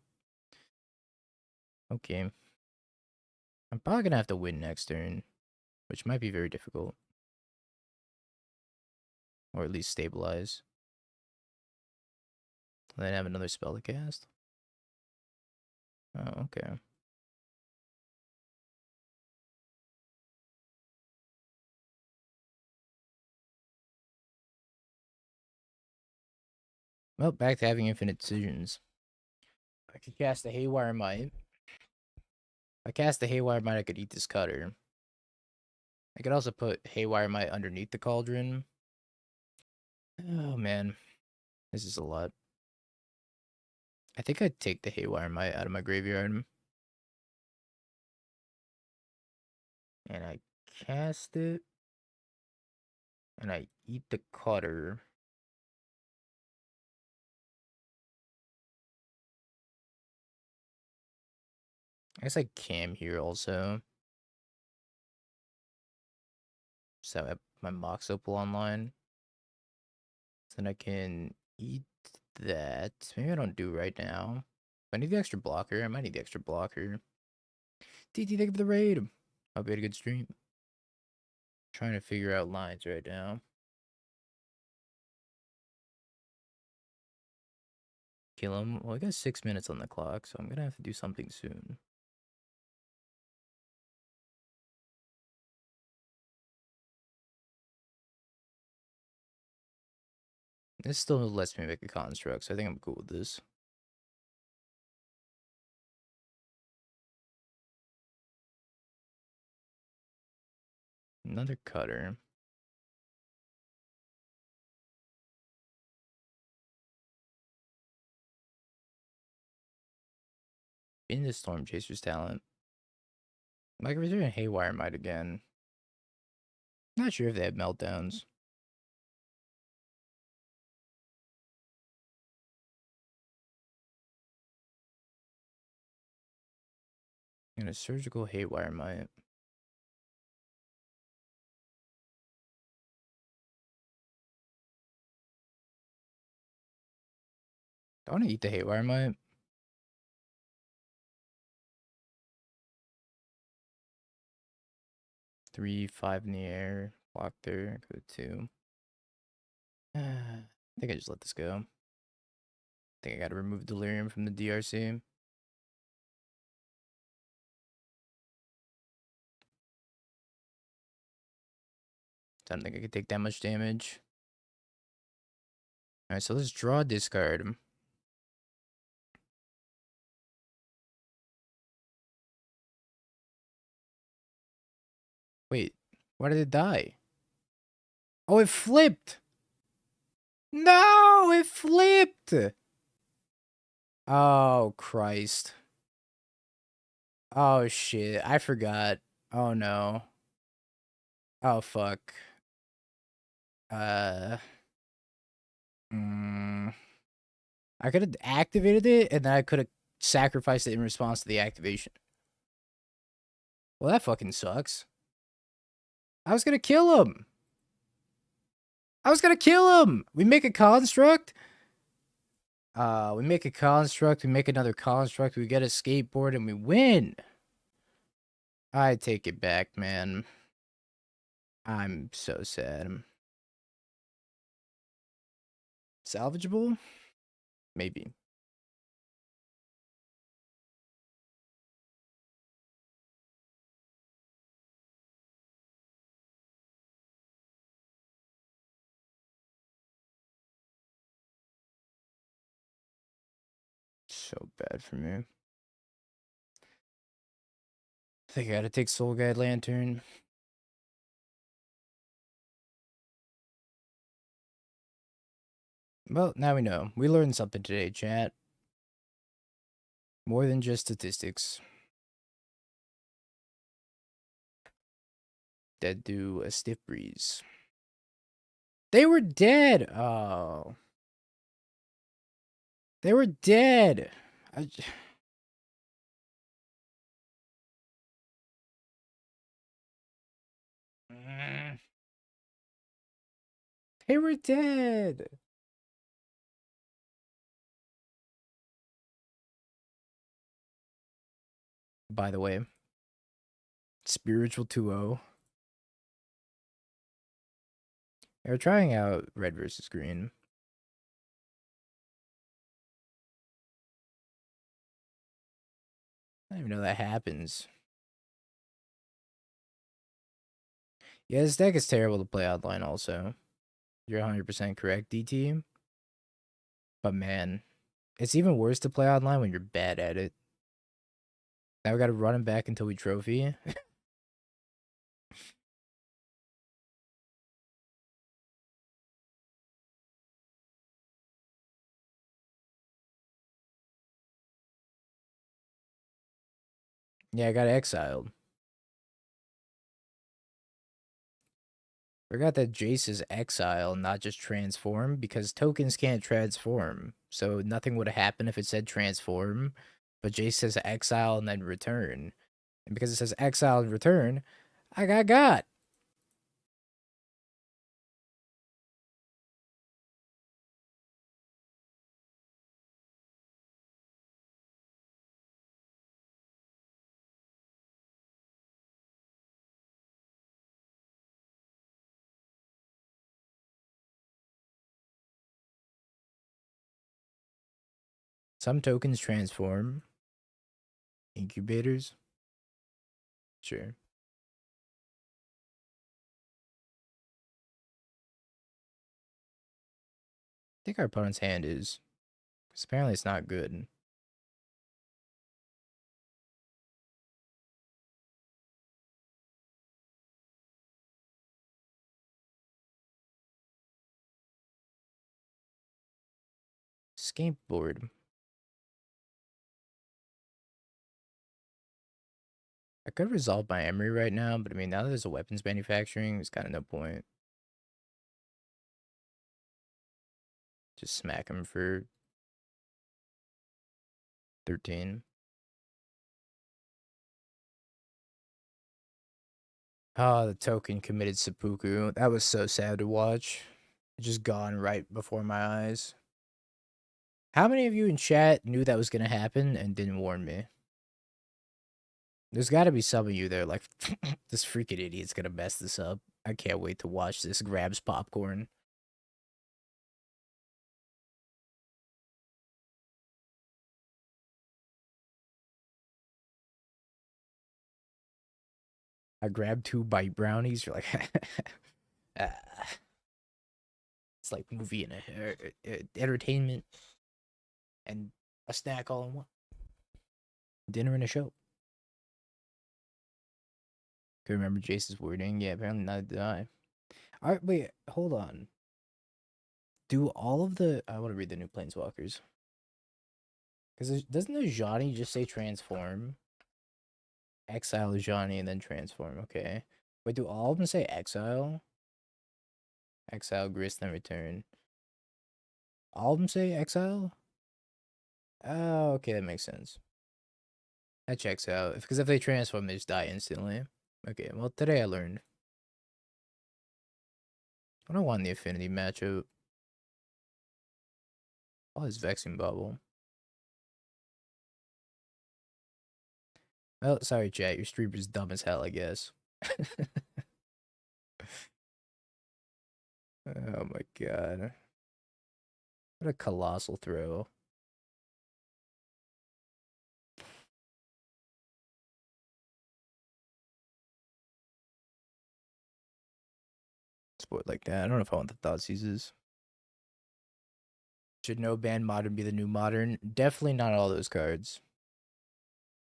Okay. I'm probably gonna have to win next turn, which might be very difficult. Or at least stabilize. And then have another spell to cast. Oh, okay. Well, back to having infinite decisions. I could cast the Haywire Might. If I cast the Haywire Might, I could eat this cutter. I could also put Haywire Might underneath the cauldron. Oh man, this is a lot. I think I'd take the Haywire Might out of my graveyard. And I cast it. And I eat the cutter. I guess I cam here also. So I have my Mox Opal online. So then I can eat that. Maybe I don't do right now. If I need the extra blocker, I might need the extra blocker. TT, thank you for the raid. Hope you had a good stream. Trying to figure out lines right now. Kill him. Well, I got 6 minutes on the clock, so I'm gonna have to do something soon. This still lets me make a construct, so I think I'm cool with this. Another cutter. Into Storm Chaser's talent. Like return Haywire might again. Not sure if they have meltdowns. And a surgical Haywire might. I want to eat the Haywire might. Three, 5 in the air. Block there. Go 2. I think I just let this go. I think I gotta remove Delirium from the DRC. I don't think I could take that much damage. Alright, so let's draw discard. Wait, why did it die? Oh, it flipped! No, it flipped! Oh, Christ. Oh, shit. I forgot. Oh, no. Oh, fuck. I could have activated it, and then I could have sacrificed it in response to the activation. Well, that fucking sucks. I was gonna kill him. We make a construct. We make a construct. We make another construct. We get a skateboard, and we win. I take it back, man. I'm so sad. Salvageable? Maybe. So bad for me. I think I gotta take Soul Guide Lantern. Well, now we know. We learned something today, chat. More than just statistics. That do a stiff breeze. They were dead. Oh. They were dead. They were dead. By the way, Spiritual 2-0. They're trying out red versus green. I don't even know that happens. Yeah, this deck is terrible to play online also. You're 100% correct, DT. But man, it's even worse to play online when you're bad at it. Now we gotta run him back until we trophy. Yeah, I got exiled. Forgot that Jace is exile, not just transform, because tokens can't transform. So nothing would have happened if it said transform, but Jace says exile and then return. And because it says exile and return, I got. Some tokens transform. Incubators. Sure. I think our opponent's hand is. Because apparently it's not good. Skateboard. I could resolve my Emery right now, but I mean, now that there's a weapons manufacturing, there's kind of no point. Just smack him for 13. Oh, the token committed seppuku. That was so sad to watch. Just gone right before my eyes. How many of you in chat knew that was gonna happen and didn't warn me? There's got to be some of you there like, this freaking idiot's gonna mess this up. I can't wait to watch this. Grabs popcorn. I grabbed 2 bite brownies. You're like, ah. It's like movie and entertainment and a snack all in one. Dinner and a show. Can remember Jace's wording? Yeah, apparently not did I. All right, wait, hold on. Do all of the... I want to read the new Planeswalkers. Because doesn't the Johnny just say transform? Exile Johnny and then transform. Okay. Wait, do all of them say exile? Exile, grist, then return. All of them say exile? Oh, okay, that makes sense. That checks out. Because if they transform, they just die instantly. Okay, well, today I learned. I don't want the affinity matchup. Oh, his Vexing Bubble. Oh, sorry, chat. Your streamer's dumb as hell, I guess. Oh my god. What a colossal throw. Sport like that. I don't know if I want the thought seizes. Should no ban modern be the new modern? Definitely not all those cards.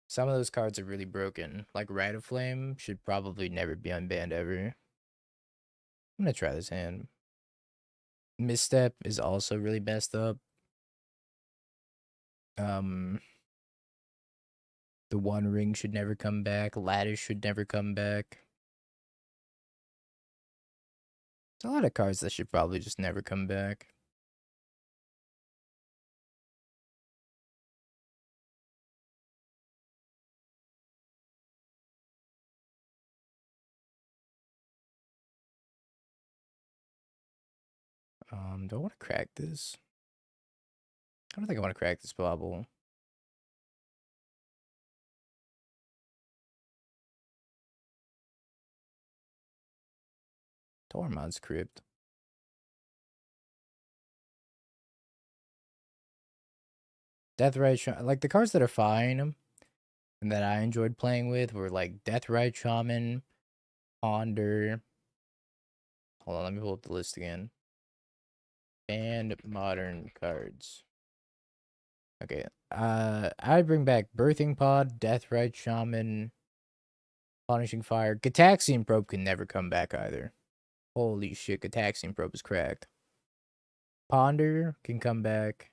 Some of those cards are really broken. Like Rite of Flame should probably never be unbanned ever. I'm gonna try this hand. Misstep is also really messed up. The One Ring should never come back. Lattice should never come back. There's a lot of cards that should probably just never come back. Do I want to crack this? I don't think I want to crack this bobble. Tormod's Crypt. Deathrite, like the cards that are fine and that I enjoyed playing with were like Deathrite Shaman, Ponder. Hold on, let me pull up the list again. And modern cards. Okay. I bring back Birthing Pod, Deathrite Shaman, Punishing Fire. Gataxian Probe can never come back either. Holy shit, Gataxian Probe is cracked. Ponder can come back.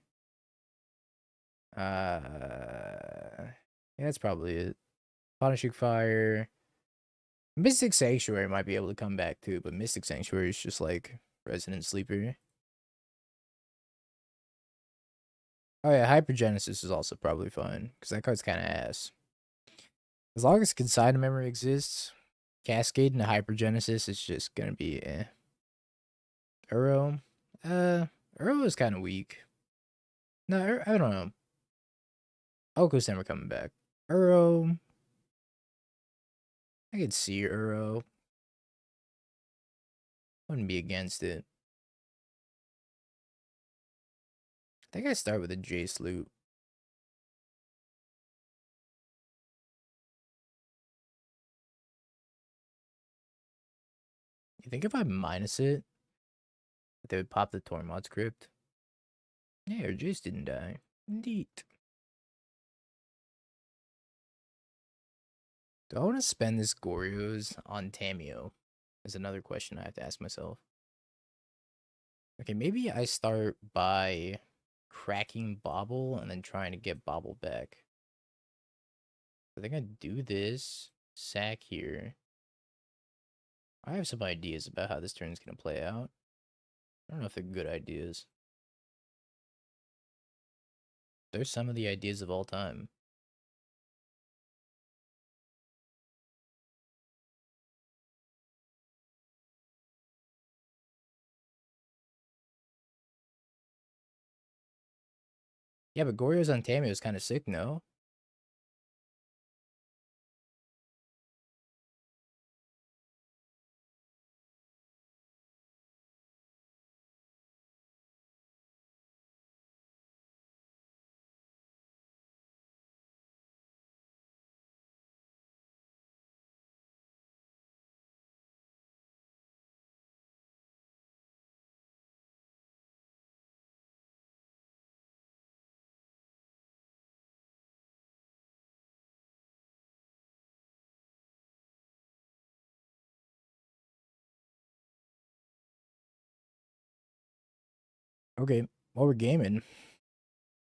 Yeah, that's probably it. Punishing Fire. Mystic Sanctuary might be able to come back too, but Mystic Sanctuary is just like Resident Sleeper. Oh yeah, Hypergenesis is also probably fine, because that card's kind of ass. As long as Consigned Memory exists, Cascade into Hypergenesis is just gonna be eh. Uro? Uro is kind of weak. No, I don't know. Oko's never coming back. Uro. I could see Uro. Wouldn't be against it. I think I start with a Jace loot. You think if I minus it, they would pop the Tormod's Crypt? Yeah, or Jace didn't die. Indeed. Do I want to spend this Goryo's on Tamio? Is another question I have to ask myself. Okay, maybe I start by cracking Bobble and then trying to get Bobble back. I think I do this. Sack here. I have some ideas about how this turn is going to play out. I don't know if they're good ideas. There's some of the ideas of all time. Yeah, but Goryo's on Tamio is kind of sick, no? Okay, well, we're gaming.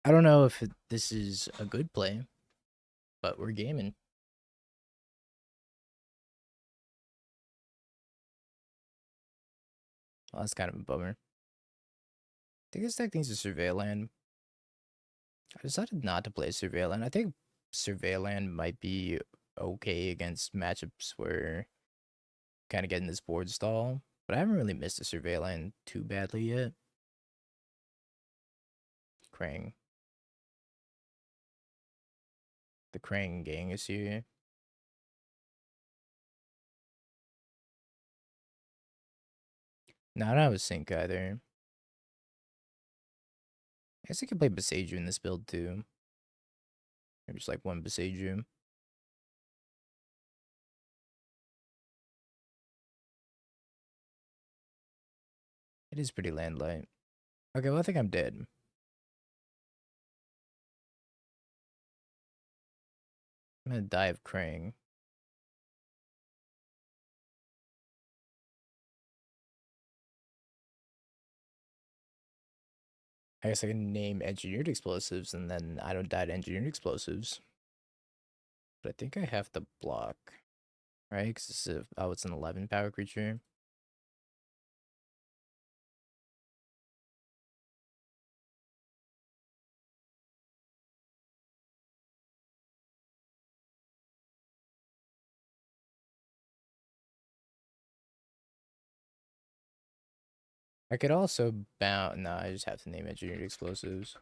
I don't know if this is a good play, but we're gaming. Well, that's kind of a bummer. I think this deck needs a Surveil land. I decided not to play Surveil land. I think Surveil land might be okay against matchups where kind of getting this board stall, but I haven't really missed a Surveil land too badly yet. Krang. The Krang gang is here. No, I don't have a sync either. I guess I could play Beseiju in this build too. Maybe just like one Beseiju. It is pretty land light. Okay, well, I think I'm dead. I'm gonna die of Krang. I guess I can name engineered explosives and then I don't die to engineered explosives. But I think I have to block, right? Because oh, it's an 11 power creature. I could also bounce. No, I just have to name engineered explosives.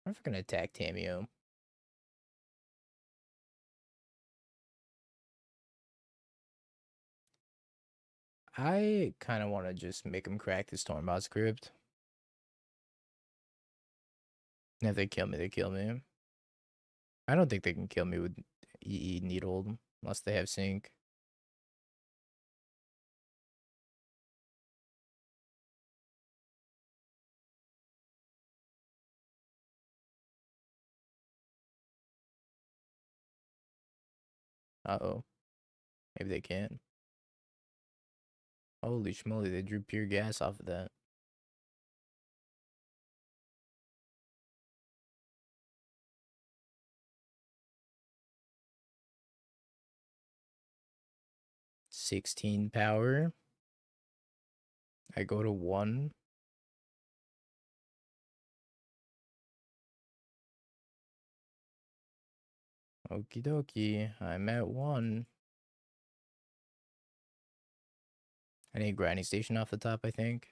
I'm not gonna attack Tamio. I kind of want to just make him crack this Tornbot script. And if they kill me, they kill me. I don't think they can kill me with EE Needle unless they have sync. Uh-oh. Maybe they can. Holy schmoly, they drew pure gas off of that. $16 power. I go to 1. Okie dokie. I'm at 1. I need grinding station off the top, I think.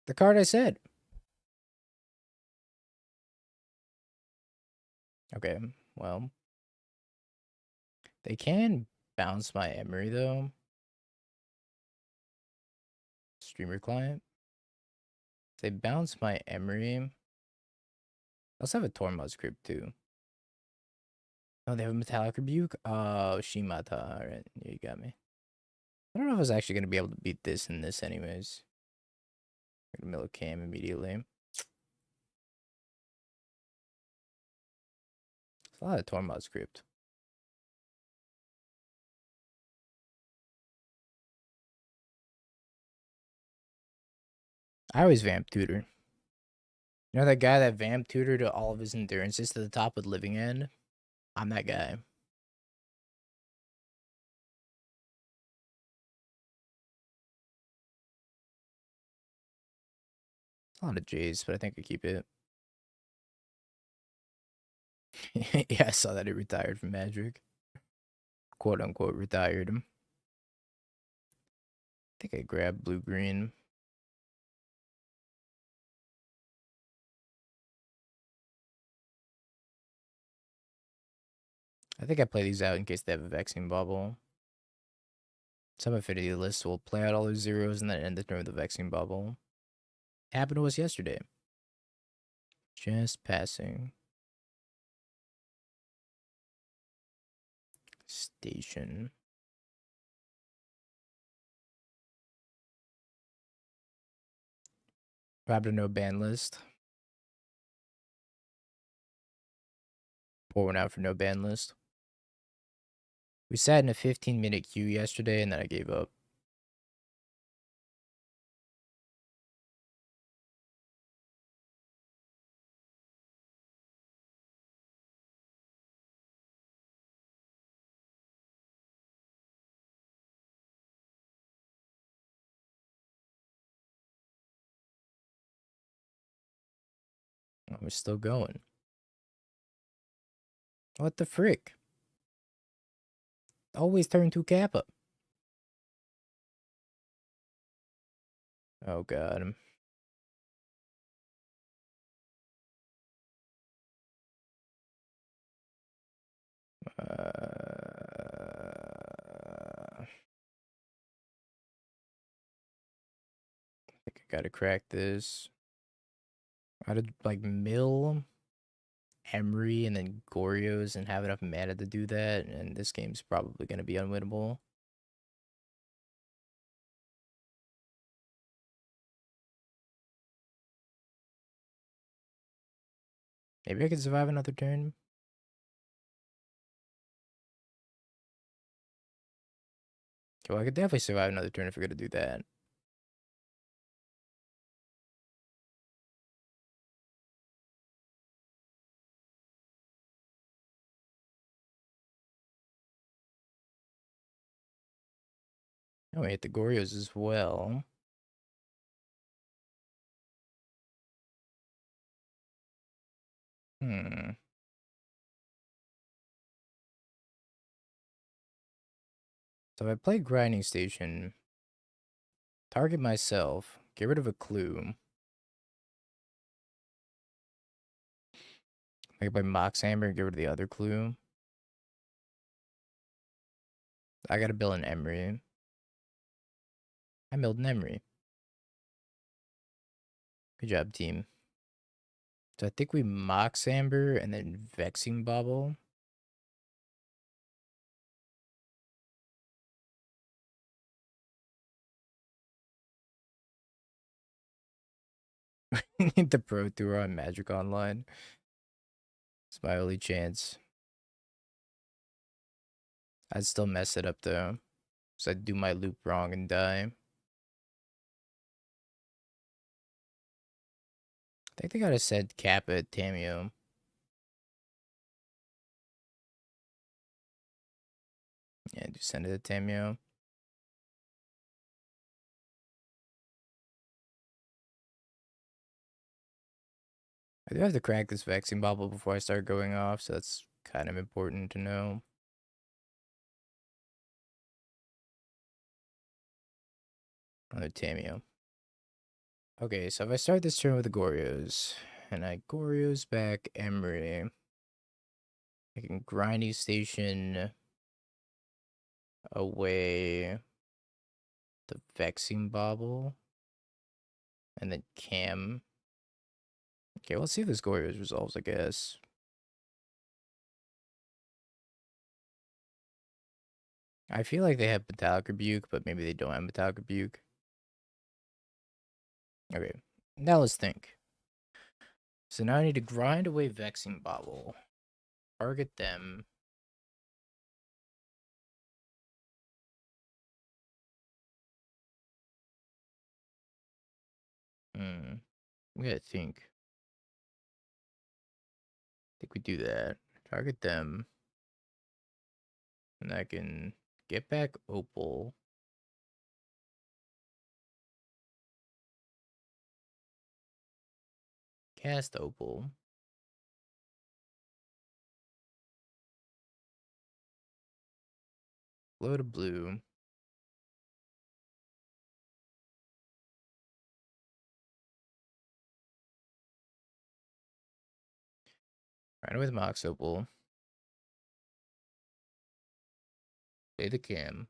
The card I said. Okay, well. They can bounce my Emery, though. Streamer client. If they bounce my Emery. I also have a Tormod script, too. Oh, they have a Metallic Rebuke? Oh, Shimata. Alright, you got me. I don't know if I was actually going to be able to beat this and this anyways. I'm going to mill a cam immediately. It's a lot of Tormod script. I always vamp tutor. You know that guy that vamp tutor to all of his endurances to the top with living end? I'm that guy. A lot of J's, but I think I keep it. Yeah, I saw that he retired from Magic. Quote unquote retired him. I think I grabbed blue green. I think I play these out in case they have a vexing bubble. Some affinity lists will play out all their zeros and then end the turn with a vexing bubble. Happened to us yesterday. Just passing. Station. Grabbed a no ban list. Pour one out for no ban list. We sat in a 15-minute queue yesterday and then I gave up. We're still going. What the frick? Always turn 2 Kappa. Oh god. I think I gotta crack this. I had to like mill Emery and then Goryo's and have enough mana to do that, and this game's probably gonna be unwinnable. Maybe I could survive another turn. Okay, well, I could definitely survive another turn if we're gonna do that. Oh, we hit the Goryo's as well. So if I play Grinding Station, target myself, get rid of a clue. I could play Mox Hammer and get rid of the other clue. I gotta build an Emery. I milled an Emery. Good job, team. So I think we Mox Amber and then Vexing Bobble. The Pro Tour on Magic Online. It's my only chance. I'd still mess it up though. So I'd do my loop wrong and die. I think they gotta send Kappa at Tamio. Yeah, just send it to Tamio. I do have to crack this Vexing Bubble before I start going off, so that's kind of important to know. Another Tamio. Okay, so if I start this turn with the Goryos, and I Goryos back Emery, I can Grindy Station away the Vexing Bobble, and then Cam. Okay, let's see if this Goryos resolves, I guess. I feel like they have Metallic Rebuke, but maybe they don't have Metallic Rebuke. Okay, now let's think. So now I need to grind away Vexing Bobble, target them. We gotta think. I think we do that. Target them. And I can get back Opal. Cast Opal. Blow to blue. Right with Mox Opal. Play the cam.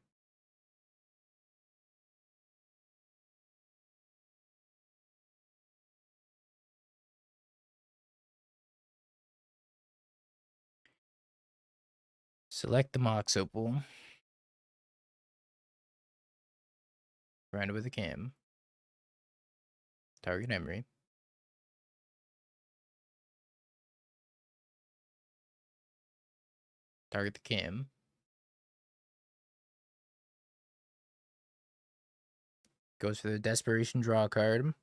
Select the Mox Opal. Grind with the cam. Target Emery. Target the cam. Goes for the Desperation draw card.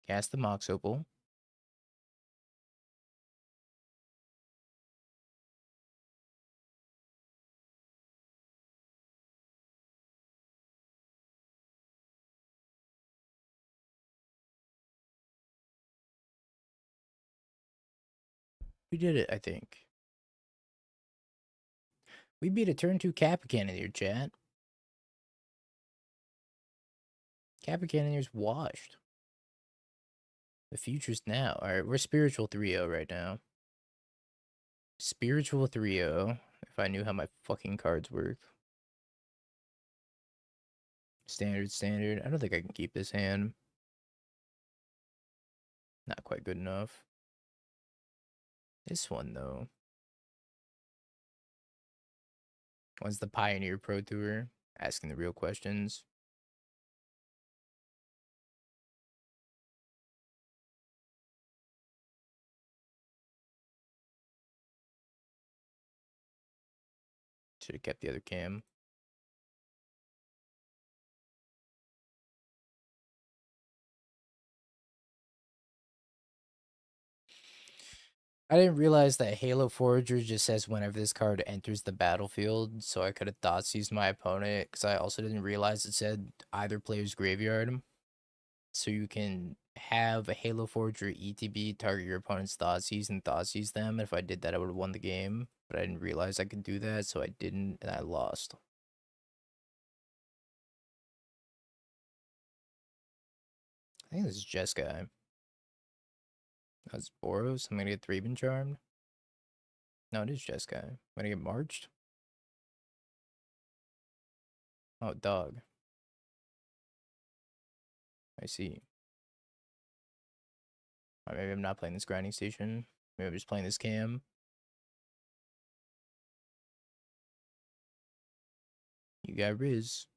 Cast the Mox Opal. We did it, I think. We beat a turn 2 Kappa Cannoneer, chat. Kappa Cannoneer's washed. The future's now. Alright, we're Spiritual 3-0 right now. Spiritual 3-0. If I knew how my fucking cards work. Standard. I don't think I can keep this hand. Not quite good enough. This one, though. One's the Pioneer Pro Tour. Asking the real questions. Should have kept the other cam. I didn't realize that Halo Forager just says whenever this card enters the battlefield, so I could have thought seized my opponent, because I also didn't realize it said either player's graveyard. So you can have a Halo Forager ETB target your opponent's Thoughtseize and Thoughtseize them. If I did that, I would have won the game, but I didn't realize I could do that, so I didn't, and I lost. I think this is Jeskai. That's Boros. I'm gonna get Threeben Charmed. No, it is Jeskai. I'm gonna get Marched. Oh, dog. I see. Maybe I'm not playing this grinding station. Maybe I'm just playing this cam. You got Riz.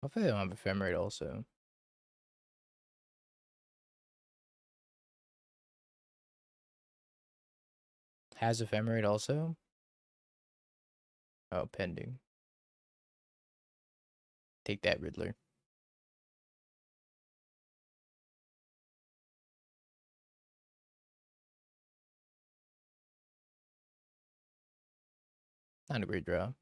Hopefully I don't have Ephemerate also. Has Ephemerate also? Oh, pending. Take that, Riddler. Not a great draw.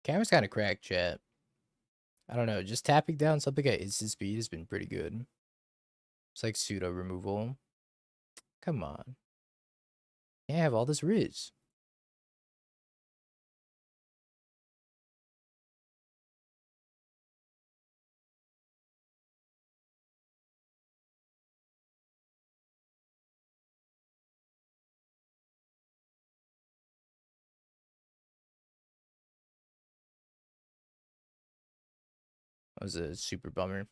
Camera's kind of cracked, chat. I don't know. Just tapping down something at instant speed has been pretty good. It's like pseudo removal. Come on. Can't have all this Riz. That was a super bummer.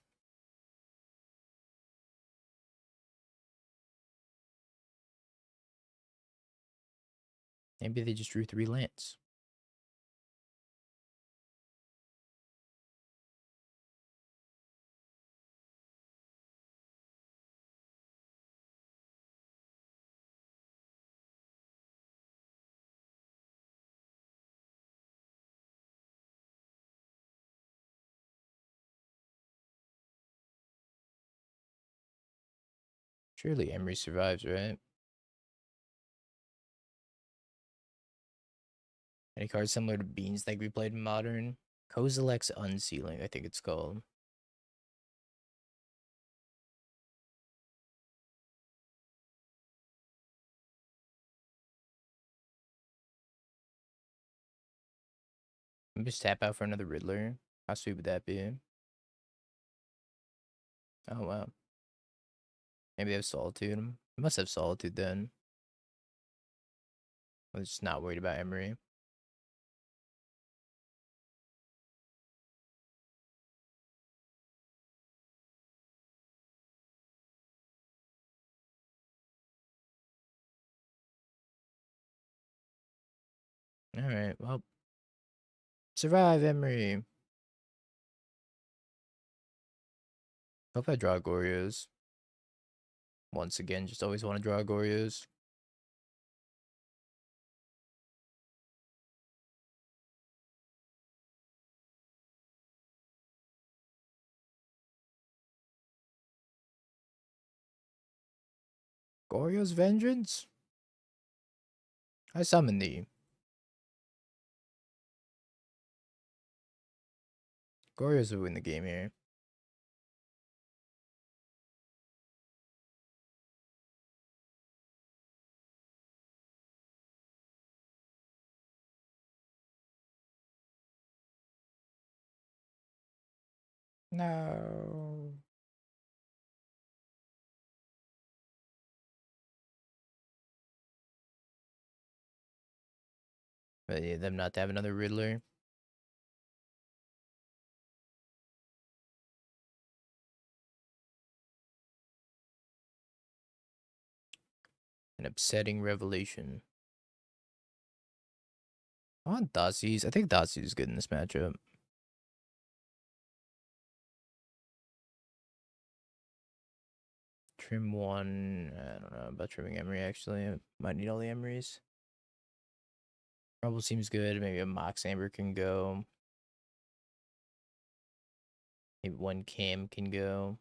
Maybe they just drew 3 lands. Surely Emery survives, right? Any card similar to Beans like we played in Modern? Kozilek's Unsealing, I think it's called. Just tap out for another Riddler. How sweet would that be? Oh, wow. Maybe they have Solitude. They must have Solitude then. I'm just not worried about Emery. Alright, well. Survive, Emery. Hope I draw Goryos. Once again, just always want to draw Goryos. Goryo's Vengeance? I summon thee. Goryo's will win the game here. No. But yeah, them not to have another Riddler. An upsetting revelation. I want Deece. I think Deece is good in this matchup. Trim one. I don't know about trimming Emery actually. I might need all the Emerys. Rumble seems good. Maybe a Mox Amber can go. Maybe one Cam can go.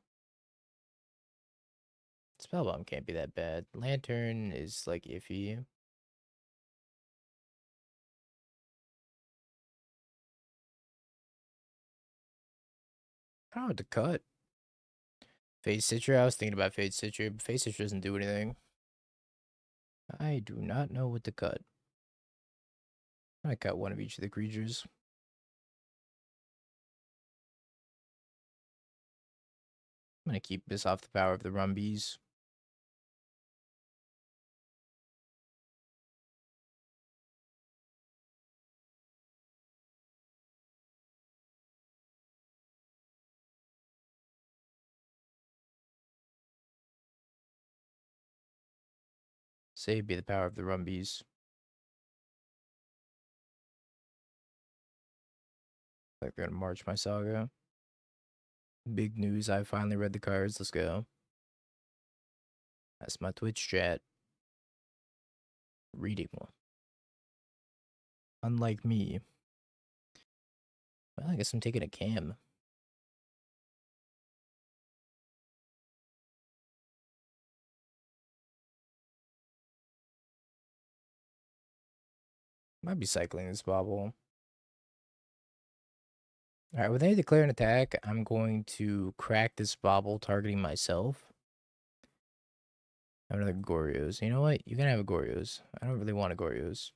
Spellbomb can't be that bad. Lantern is like iffy. I don't know what to cut. Fade Citra. I was thinking about Fade Citra, but Fade Citra doesn't do anything. I do not know what to cut. I cut one of each of the creatures. I'm gonna keep this off the power of the Rumbies. Save be the power of the Rumbies. Like they're gonna march my saga. Big news, I finally read the cards. Let's go. That's my Twitch chat. Reading one. Unlike me. Well, I guess I'm taking a cam. Might be cycling this bobble. Alright, when they declare an attack, I'm going to crack this bobble targeting myself. I have another Goryos. You know what? You can have a Goryos. I don't really want a Goryos.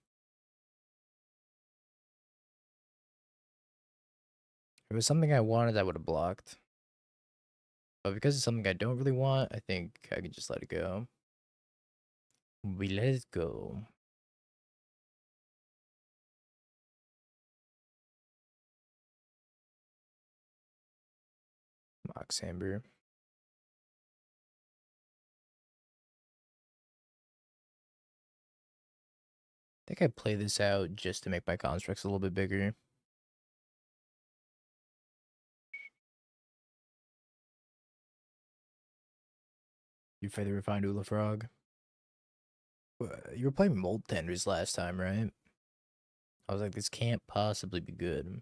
If it was something I wanted, I would have blocked. But because it's something I don't really want, I think I can just let it go. We let it go. Mox Amber. I think I play this out just to make my constructs a little bit bigger. You play the Refined Ula Frog. You were playing Mold Tenders last time, right? I was like, this can't possibly be good.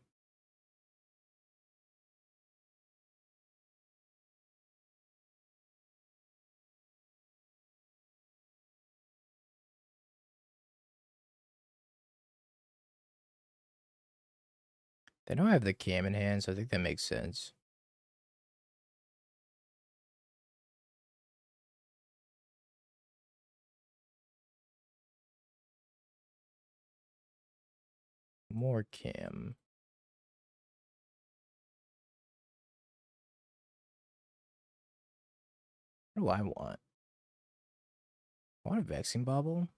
They don't have the cam in hand, so I think that makes sense. More cam. What do I want? I want a Vexing Bobble.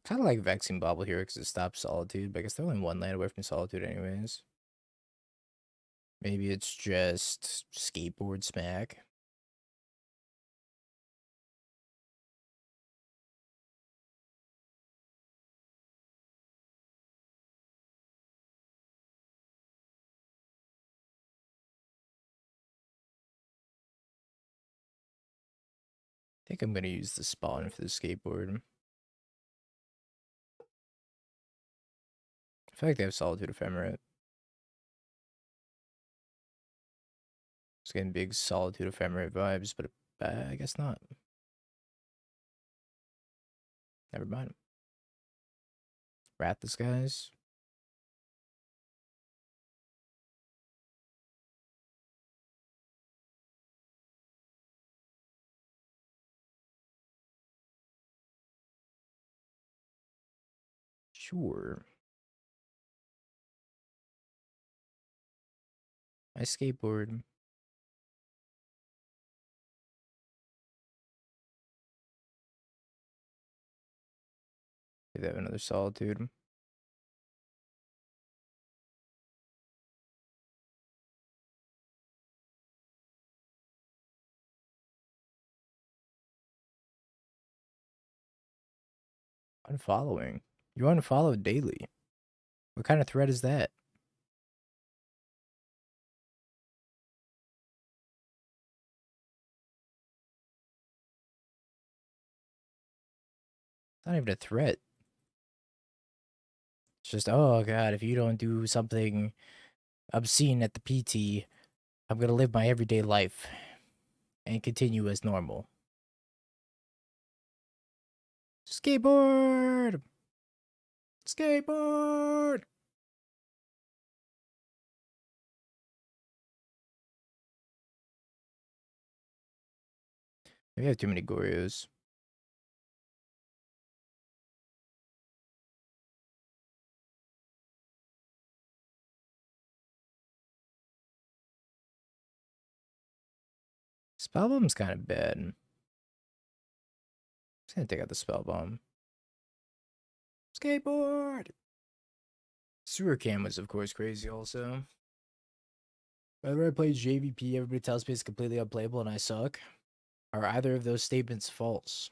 Kind of like Vexing Bobble here because it stops Solitude, but I guess they're only one land away from Solitude anyways. Maybe it's just Skateboard Smack. I think I'm going to use the spawn for the skateboard. I feel like they have Solitude Ephemerate. It's getting big Solitude Ephemerate vibes, but I guess not. Never mind. Rat the Skies. Sure. My skateboard. They have another Solitude. Unfollowing. You unfollow daily. What kind of threat is that? It's not even a threat. It's just, oh god, if you don't do something obscene at the PT, I'm gonna live my everyday life and continue as normal. Skateboard! Skateboard! Maybe I have too many Goryos. Spell Bomb's kind of bad. I'm just gonna take out the Spell Bomb. Skateboard! Sewer Cam was, of course, crazy also. Whenever I play JVP, everybody tells me it's completely unplayable and I suck. Are either of those statements false?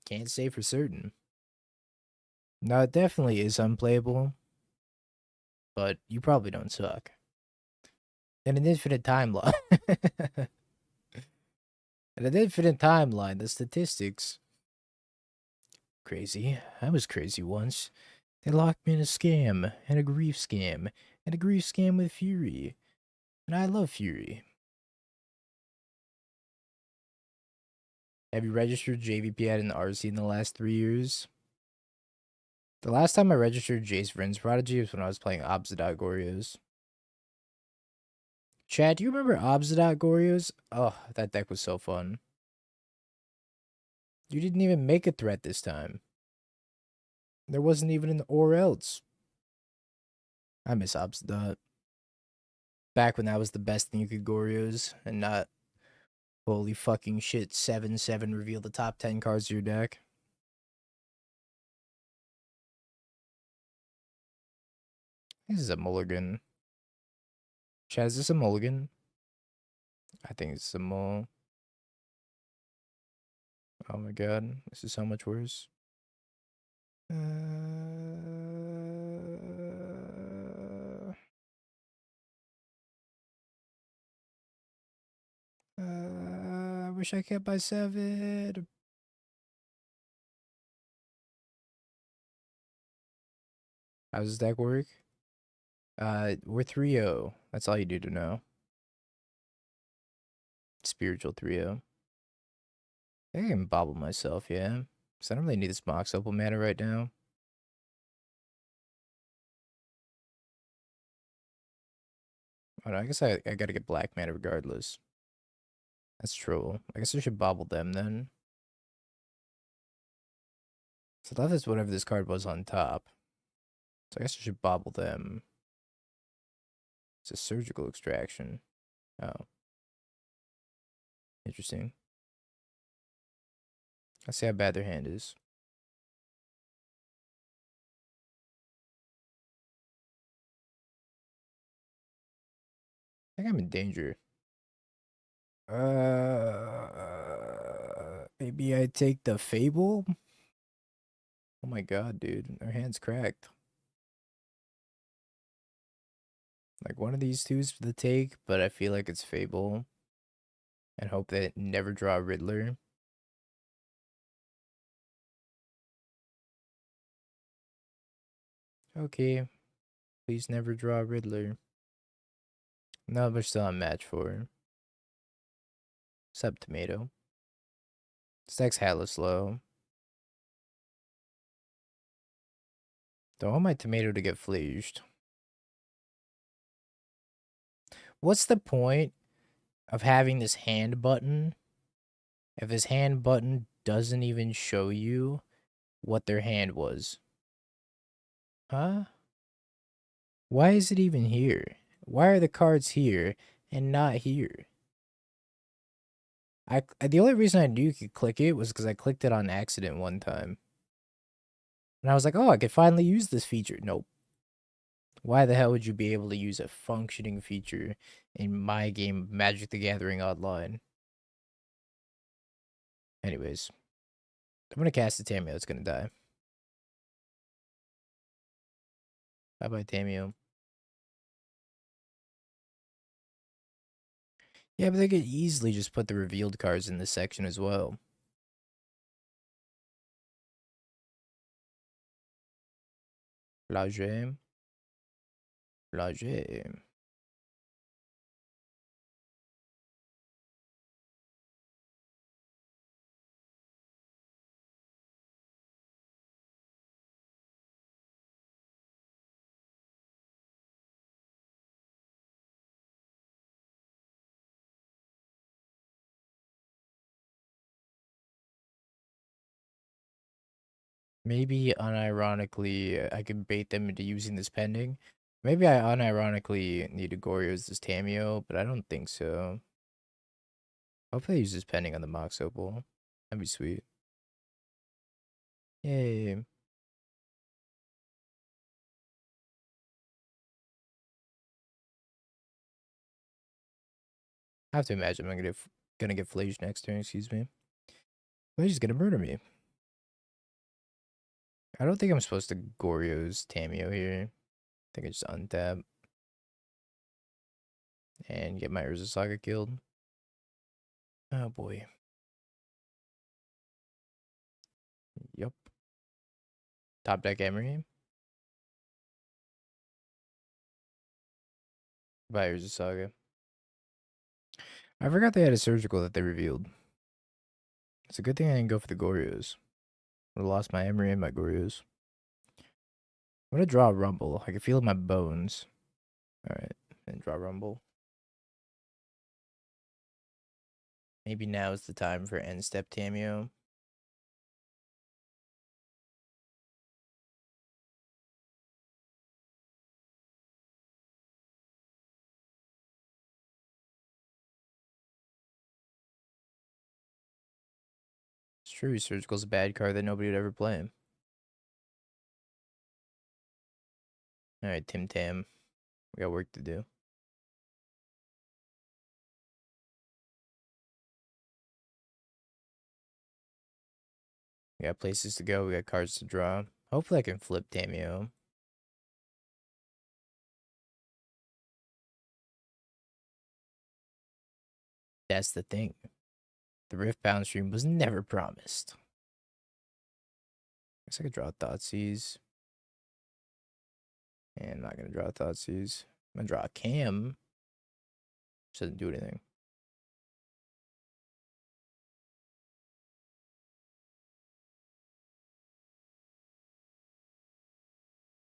Can't say for certain. No, it definitely is unplayable, but you probably don't suck. In an infinite timeline. In an infinite timeline, the statistics. Crazy. I was crazy once. They locked me in a scam, and a grief scam, and a grief scam with Fury. And I love Fury. Have you registered JVP at an RC in the last 3 years? The last time I registered Jace Vryn's Prodigy was when I was playing Obsidian Goryos. Chad, do you remember Obsidian Goryos? Oh, that deck was so fun. You didn't even make a threat this time. There wasn't even an or else. I miss Obsidian. Back when that was the best thing you could Goryos and not holy fucking shit 7/7 reveal the top 10 cards of your deck. This is a mulligan. Chad, is this a mulligan? I think it's a mull. Oh my god, this is so much worse. I wish I kept my 7. How does that work? We're 3-0. That's all you need to know. Spiritual 3-0. I think I can bobble myself, yeah. Because I don't really need this Mox Opal mana right now. Oh, no, I guess I gotta get black mana regardless. That's true. I guess I should bobble them then. So I thought that's whatever this card was on top. So I guess I should bobble them. It's a surgical extraction. Oh. Interesting. Let's see how bad their hand is. I think I'm in danger. Maybe I take the Fable? Oh my god, dude. Our hand's cracked. Like, one of these two's for the take, but I feel like it's Fable. And hope that it never draw a Riddler. Okay. Please never draw a Riddler. No, but still on match for. Sub Tomato. Stack's hella slow. Don't want my tomato to get flaged. What's the point of having this hand button if this hand button doesn't even show you what their hand was? Huh? Why is it even here? Why are the cards here and not here? The only reason I knew you could click it was because I clicked it on accident one time. And I was like, oh, I could finally use this feature. Nope. Why the hell would you be able to use a functioning feature in my game, Magic the Gathering Online? Anyways, I'm going to cast a Tameo. It's going to die. Bye-bye, Tameo. Yeah, but they could easily just put the revealed cards in this section as well. Lager. Lager. Maybe unironically, I can bait them into using this pending. Maybe I unironically need to Goryo as this Tameo, but I don't think so. Hopefully I use this pending on the Mox Opal. That'd be sweet. Yay. I have to imagine I'm gonna get flaged next turn, excuse me. But he's gonna murder me. I don't think I'm supposed to Goryo's Tameo here. I think I just untap and get my Urza Saga killed. Oh boy. Yup. Top deck Emery. By Urza Saga. I forgot they had a surgical that they revealed. It's a good thing I didn't go for the Goryos. I lost my Emery and my Goryos. I'm gonna draw a Rumble. I can feel it in my bones. Alright, and draw Rumble. Maybe now is the time for end step Tameo. It's true, Surgical's a bad card that nobody would ever play. Alright, Tim Tam. We got work to do. We got places to go. We got cards to draw. Hopefully I can flip Tameo. That's the thing. The Rift Bound stream was never promised. Guess I could draw Thoughtseize. And I'm not gonna draw Thoughtseize. I'm gonna draw a Cam. Which doesn't do anything.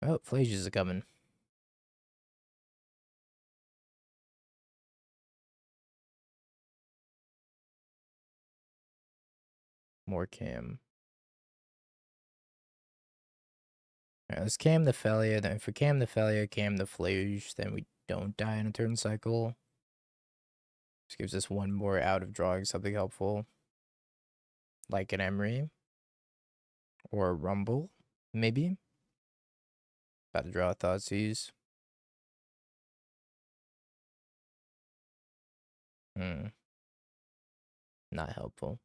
Oh, Flages are coming. more cam. Alright, let's cam the Felia. Then if we cam the Felia, cam the Flage, then we don't die in a turn cycle. This gives us one more out of drawing something helpful. Like an Emery. Or a Rumble, maybe. About to draw a Thoughtseize. Not helpful.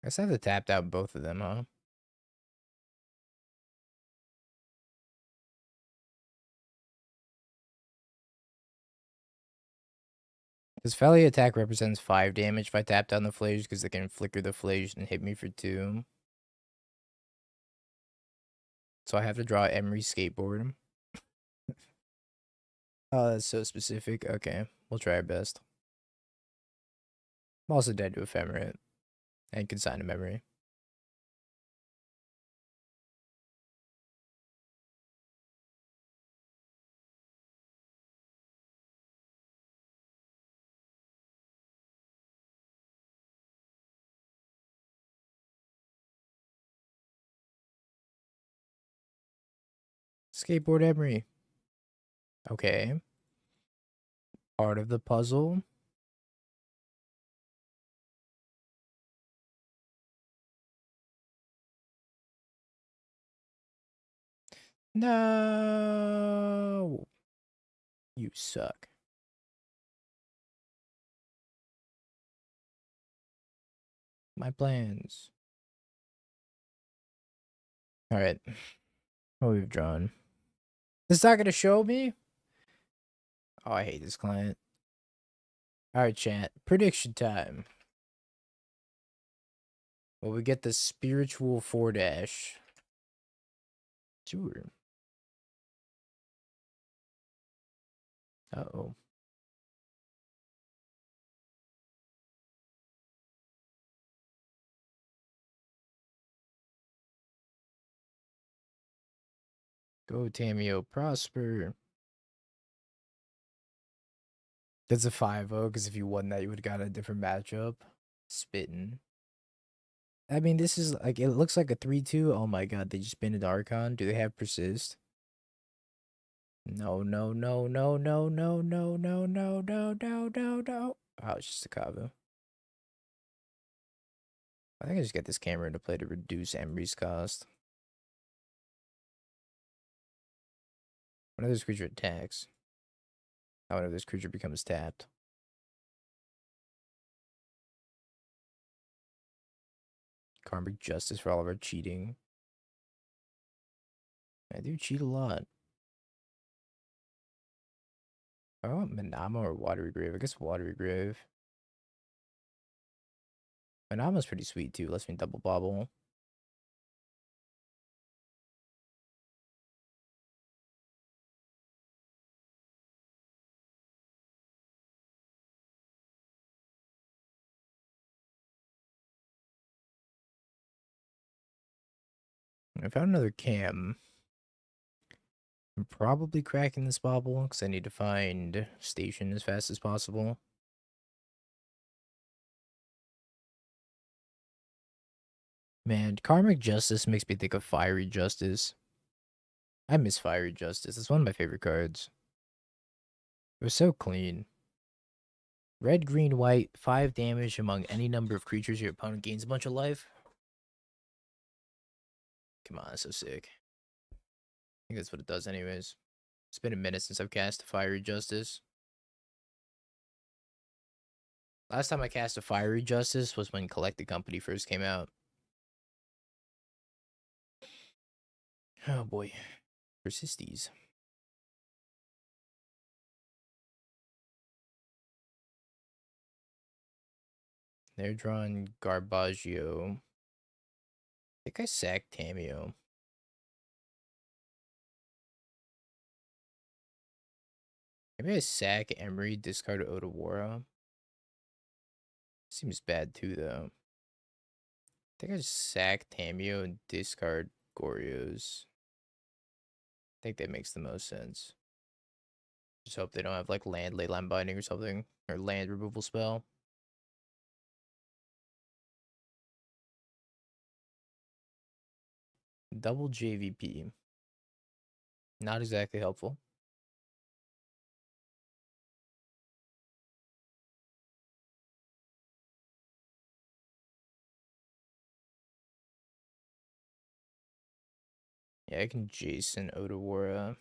I guess I have to tap out both of them, huh? Because Felly attack represents 5 damage if I tap down the Flage, because they can flicker the Flage and hit me for 2. So I have to draw Emery Skateboard. Oh, that's so specific. Okay, we'll try our best. I'm also dead to Ephemerate. And Consign a Memory. Skateboard Emery. Okay. Part of the puzzle. No. You suck. My plans. Alright. What we've drawn. It's not gonna show me? Oh, I hate this client. Alright, chat. Prediction time. Well, we get the spiritual 4-dash. Sure. Uh-oh. Go, Tamio. Prosper. That's a 5-0, because if you won that, you would have got a different matchup. Spittin'. I mean, this is like, it looks like a 3-2. Oh my god, they just banned Archon. Do they have Persist? No, no, no, no, no, no, no, no, no, no, no, no, no. Oh, it's just a Kavu. I think I just get this camera into play to reduce Emery's cost. One of this creature attacks. One of this creature becomes tapped. Karmic Justice for all of our cheating. I do cheat a lot. I want Manama or Watery Grave. I guess Watery Grave. Manama's pretty sweet too. Lets me double bobble. I found another cam. I'm probably cracking this bobble because I need to find station as fast as possible. Man, Karmic Justice makes me think of Fiery Justice. I miss Fiery Justice. It's one of my favorite cards. It was so clean. Red, green, white, 5 damage among any number of creatures your opponent gains a bunch of life. Come on, that's so sick. I think that's what it does anyways. It's been a minute since I've cast Fiery Justice. Last time I cast a Fiery Justice was when Collect the Company first came out. Oh boy. Persisties. They're drawing Garbaggio. I think I sacked Tamio. Maybe I sack Emery, discard Odawara. Seems bad too, though. I think I just sack Tamio and discard Goryos. I think that makes the most sense. Just hope they don't have like land, leyline binding or something. Or land removal spell. Double JVP. Not exactly helpful. Yeah, I can Jason Odawara.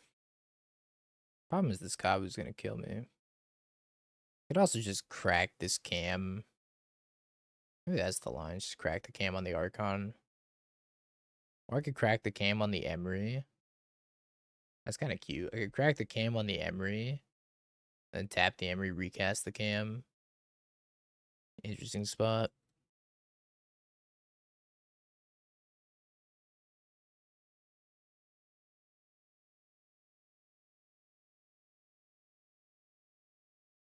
Problem is this Kabu's gonna kill me. Could also just crack this cam. Maybe that's the line. Just crack the cam on the Archon. Or I could crack the cam on the Emery. That's kind of cute. I could crack the cam on the Emery. Then tap the Emery, recast the cam. Interesting spot.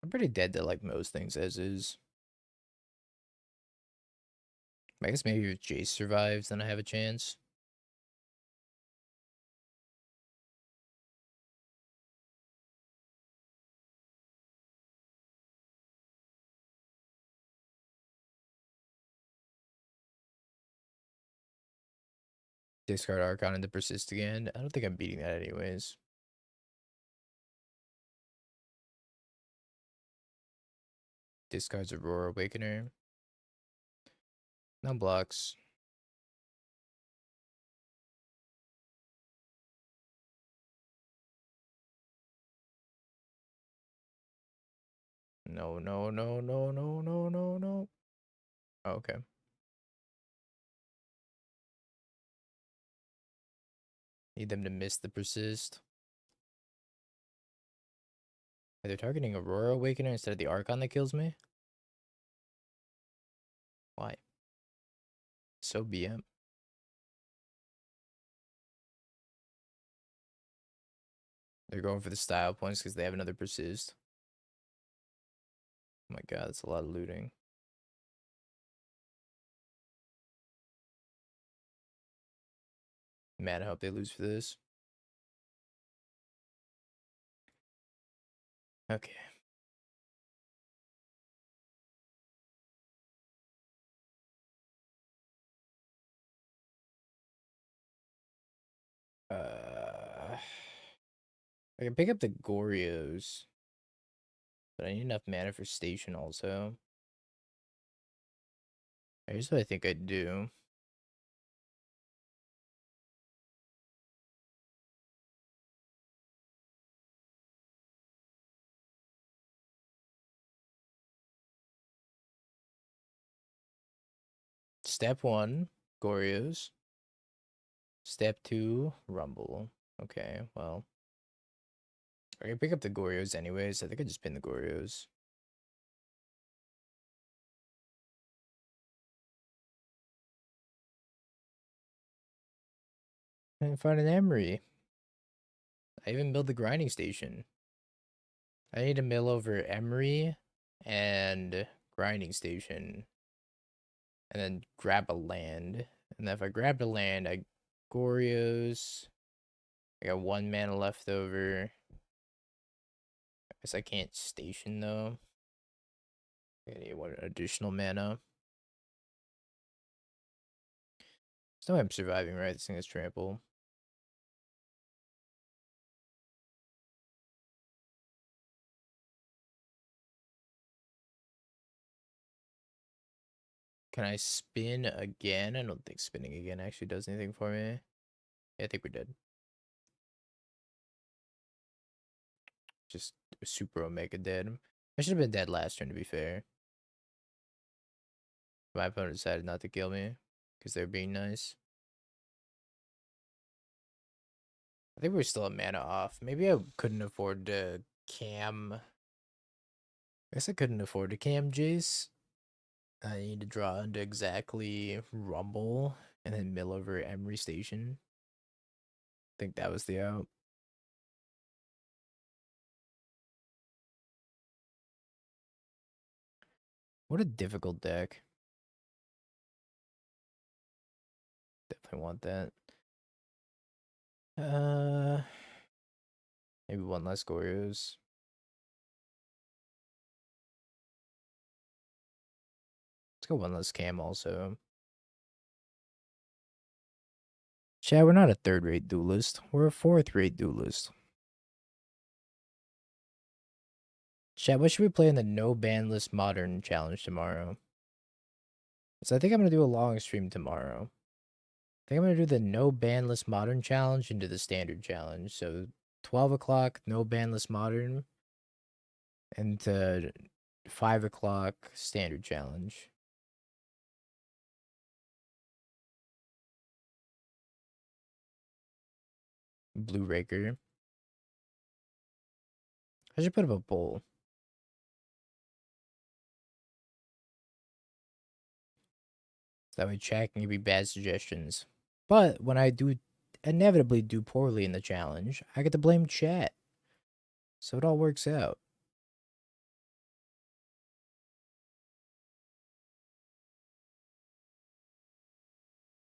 I'm pretty dead to like most things as is. I guess maybe if Jace survives, then I have a chance. Discard Archon into Persist again. I don't think I'm beating that anyways. Discards Aurora Awakener. No blocks. No, no, no, no, no, no, no, no. Oh, okay. Need them to miss the Persist. They're targeting Aurora Awakener instead of the Archon that kills me? Why? So BM. They're going for the style points because they have another Persist. Oh my god, that's a lot of looting. Man, I hope they lose for this. Okay. I can pick up the Goryos, but I need enough mana for Station also. Here's what I think I'd do. Step 1, Goryos. Step 2, Rumble. Okay, well. I can pick up the Goryos anyways. I think I just pin the Goryos. And find an Emery. I even build the grinding station. I need to mill over Emery and grinding station. And then grab a land. And then if I grab the land, I Goryos. I got 1 mana left over. I guess I can't station though. I need 1 additional mana. There's no way I'm surviving, right? This thing is trample. Can I spin again? I don't think spinning again actually does anything for me. Yeah, I think we're dead. Just super Omega dead. I should have been dead last turn, to be fair. My opponent decided not to kill me because they're being nice. I think we're still a mana off. Maybe I couldn't afford to cam. I guess I couldn't afford to cam Jace. I need to draw into exactly Rumble and then mill over Emery Station. I think that was the out. What a difficult deck. Definitely want that. Maybe 1 less Goryos. Let's go 1 less Cam also. Chad, we're not a third-rate duelist. We're a fourth-rate duelist. Chad, what should we play in the no ban list modern challenge tomorrow? So I think I'm going to do a long stream tomorrow. I think I'm going to do the no ban list modern challenge into the standard challenge. So 12 o'clock, no ban list modern, and 5 o'clock standard challenge. Blue Raker. I should put up a poll. So that way chat can give me bad suggestions. But when I do inevitably do poorly in the challenge, I get to blame chat. So it all works out.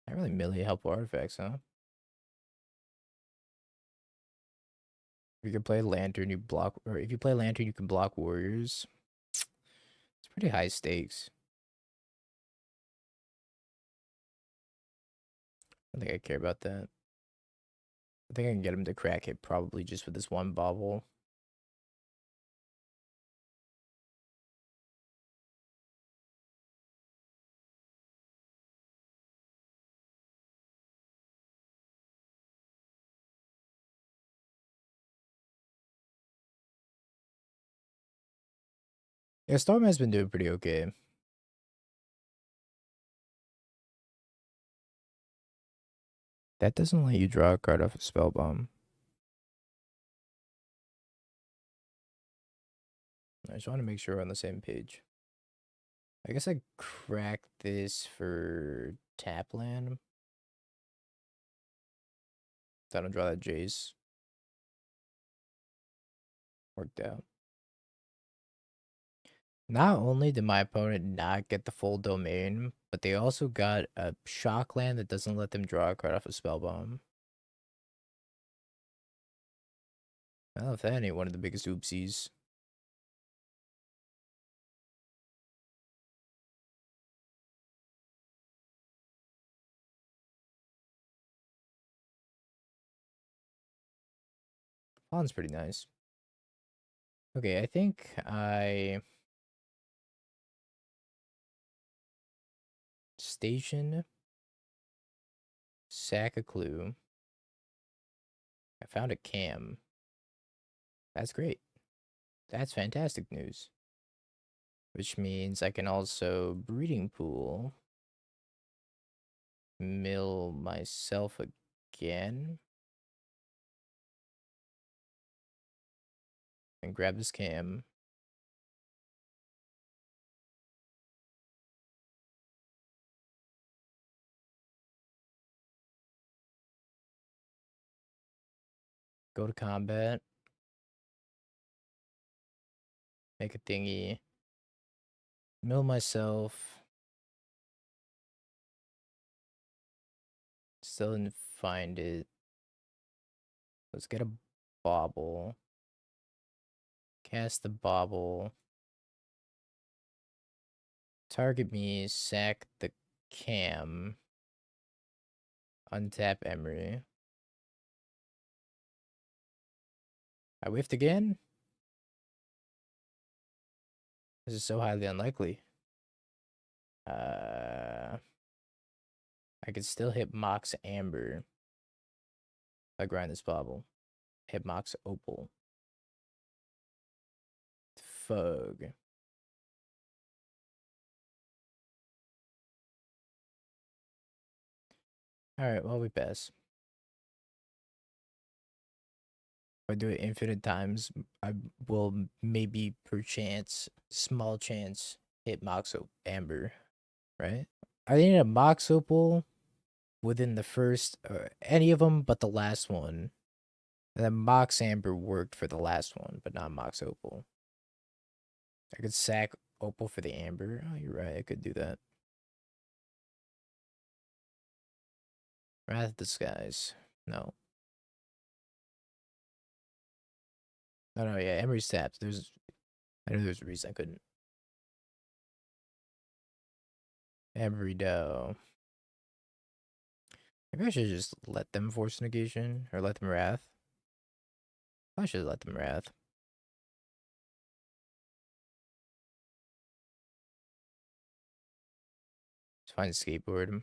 Not really melee helpful artifacts, huh? If you can play Lantern, you block, or if you play Lantern, you can block warriors. It's pretty high stakes. I don't think I care about that. I think I can get him to crack it probably just with this one bobble. Yeah, Storm has been doing pretty okay. That doesn't let you draw a card off a spell bomb. I just want to make sure we're on the same page. I guess I cracked this for tap land. So I don't draw that Jace. Worked out. Not only did my opponent not get the full domain, but they also got a shock land that doesn't let them draw a card off a spell bomb. I don't know if that ain't one of the biggest oopsies. Fawn's pretty nice. Okay, I think I station, sack a clue. I found a cam. That's great. That's fantastic news. Which means I can also breeding pool, mill myself again, and grab this cam. Go to combat. Make a thingy. Mill myself. Still didn't find it. Let's get a bauble. Cast the bauble. Target me. Sack the cam. Untap Emery. I whiffed again? This is so highly unlikely. I could still hit Mox Amber. If I grind this bauble. Hit Mox Opal. Fug. Alright, well, we pass. If I do it infinite times, I will maybe perchance, small chance, hit Mox Amber, right? I need a Mox Opal within the first, any of them but the last one. And then Mox Amber worked for the last one, but not Mox Opal. I could sack Opal for the Amber. Oh, you're right, I could do that. Wrath of the Skies. No. No, yeah, Emery's tapped. I know there's a reason I couldn't. Emery Doe. Maybe I should just let them force negation or let them wrath. I should let them wrath. Let's find skateboard.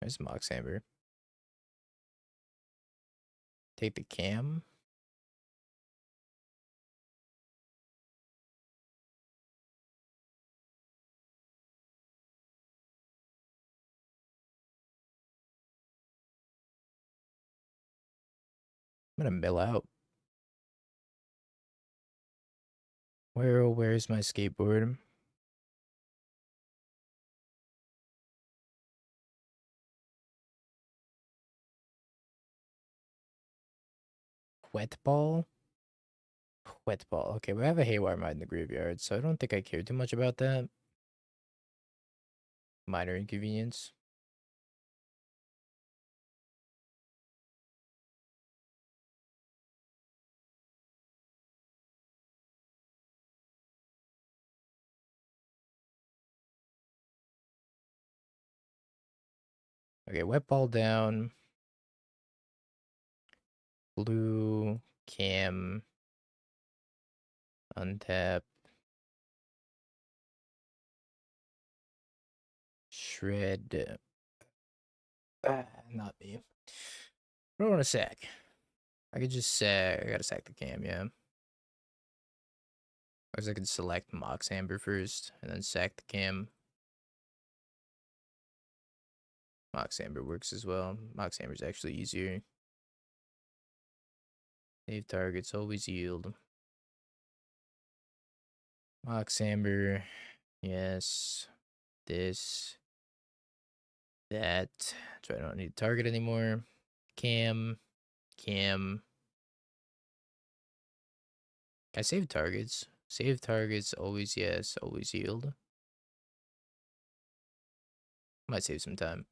There's Mox Amber. Take the cam. I'm gonna mill out. Where's my skateboard? Wet ball? Wet ball. Okay, we have a haywire mine in the graveyard, so I don't think I care too much about that. Minor inconvenience. Okay, wet ball down. Blue, cam, untap, shred. Not me. I don't want to sack. I could just sack. I gotta sack the cam, yeah. Or I could select Mox Amber first and then sack the cam. Mox Amber works as well. Mox Amber is actually easier. Save targets, always yield. Mox Amber, yes. This, that. So I don't need to target anymore. Cam. I save targets. Save targets, always yes, always yield. Might save some time.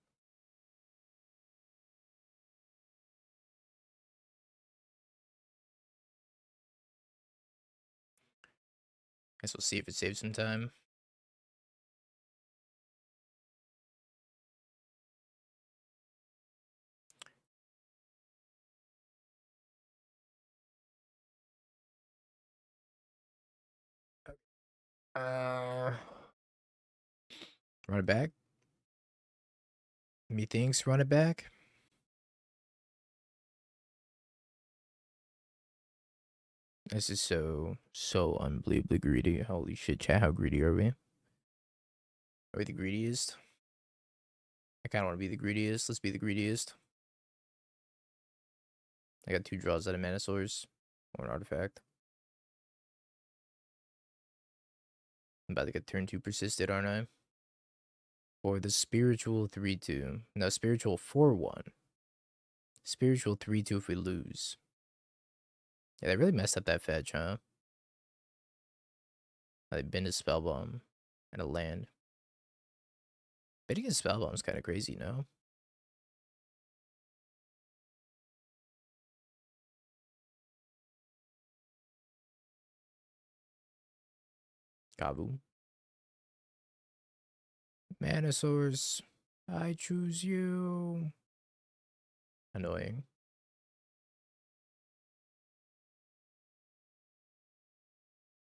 Guess we'll see if it saves some time. Uh, Run it back. Methinks run it back. This is so unbelievably greedy. Holy shit, chat, how greedy are we? Are we the greediest? I kind of want to be the greediest. Let's be the greediest. I got 2 draws out of Mana Source. Or an artifact. I'm about to get turn 2 persisted, aren't I? Or the spiritual 3-2. No, spiritual 4-1. Spiritual 3-2 if we lose. Yeah, they really messed up that fetch, huh? They've been to Spellbomb and a land. Bidding a Spellbomb is kind of crazy, no? Kabu. Mana Source. I choose you. Annoying.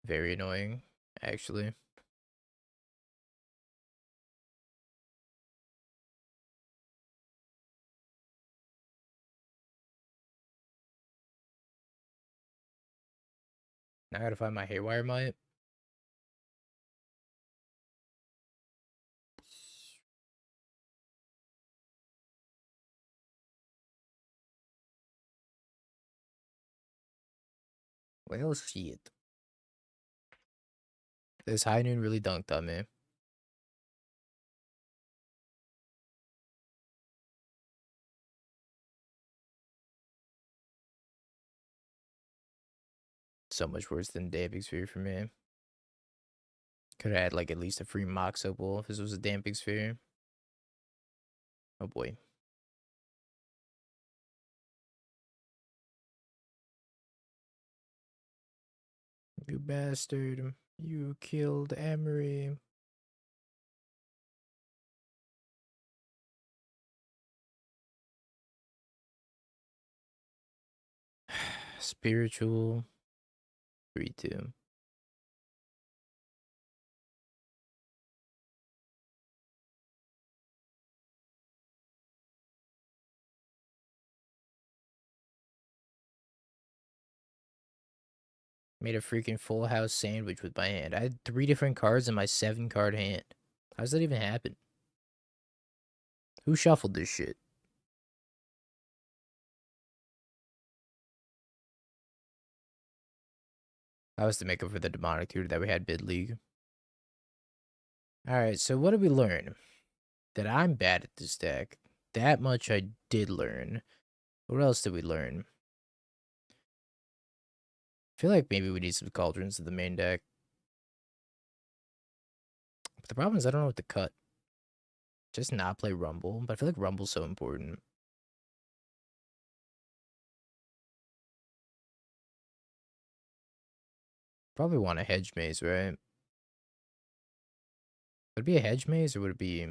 Very annoying, actually. Now I gotta find my Haywire Might. Well, shit. This High Noon really dunked on me. So much worse than Damping Sphere for me. Could have had like at least a free Mox Opal if this was a Damping Sphere. Oh boy. You bastard. You killed Emery. Spiritual. 3-2. Made a freaking full house sandwich with my hand. I had 3 different cards in my 7-card hand. How does that even happen? Who shuffled this shit? That was to make up for the demonic tutor that we had bid league. Alright, so what did we learn? That I'm bad at this deck. That much I did learn. What else did we learn? I feel like maybe we need some cauldrons in the main deck. But the problem is I don't know what to cut. Just not play Rumble. But I feel like Rumble's so important. Probably want a hedge maze, right? Would it be a hedge maze or would it be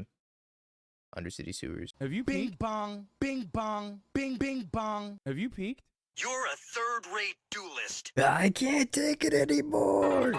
Undercity Sewers? Have you Bing peeked? bong, bing bong, bing bing bong. Have you peeked? You're a third-rate duelist. I can't take it anymore!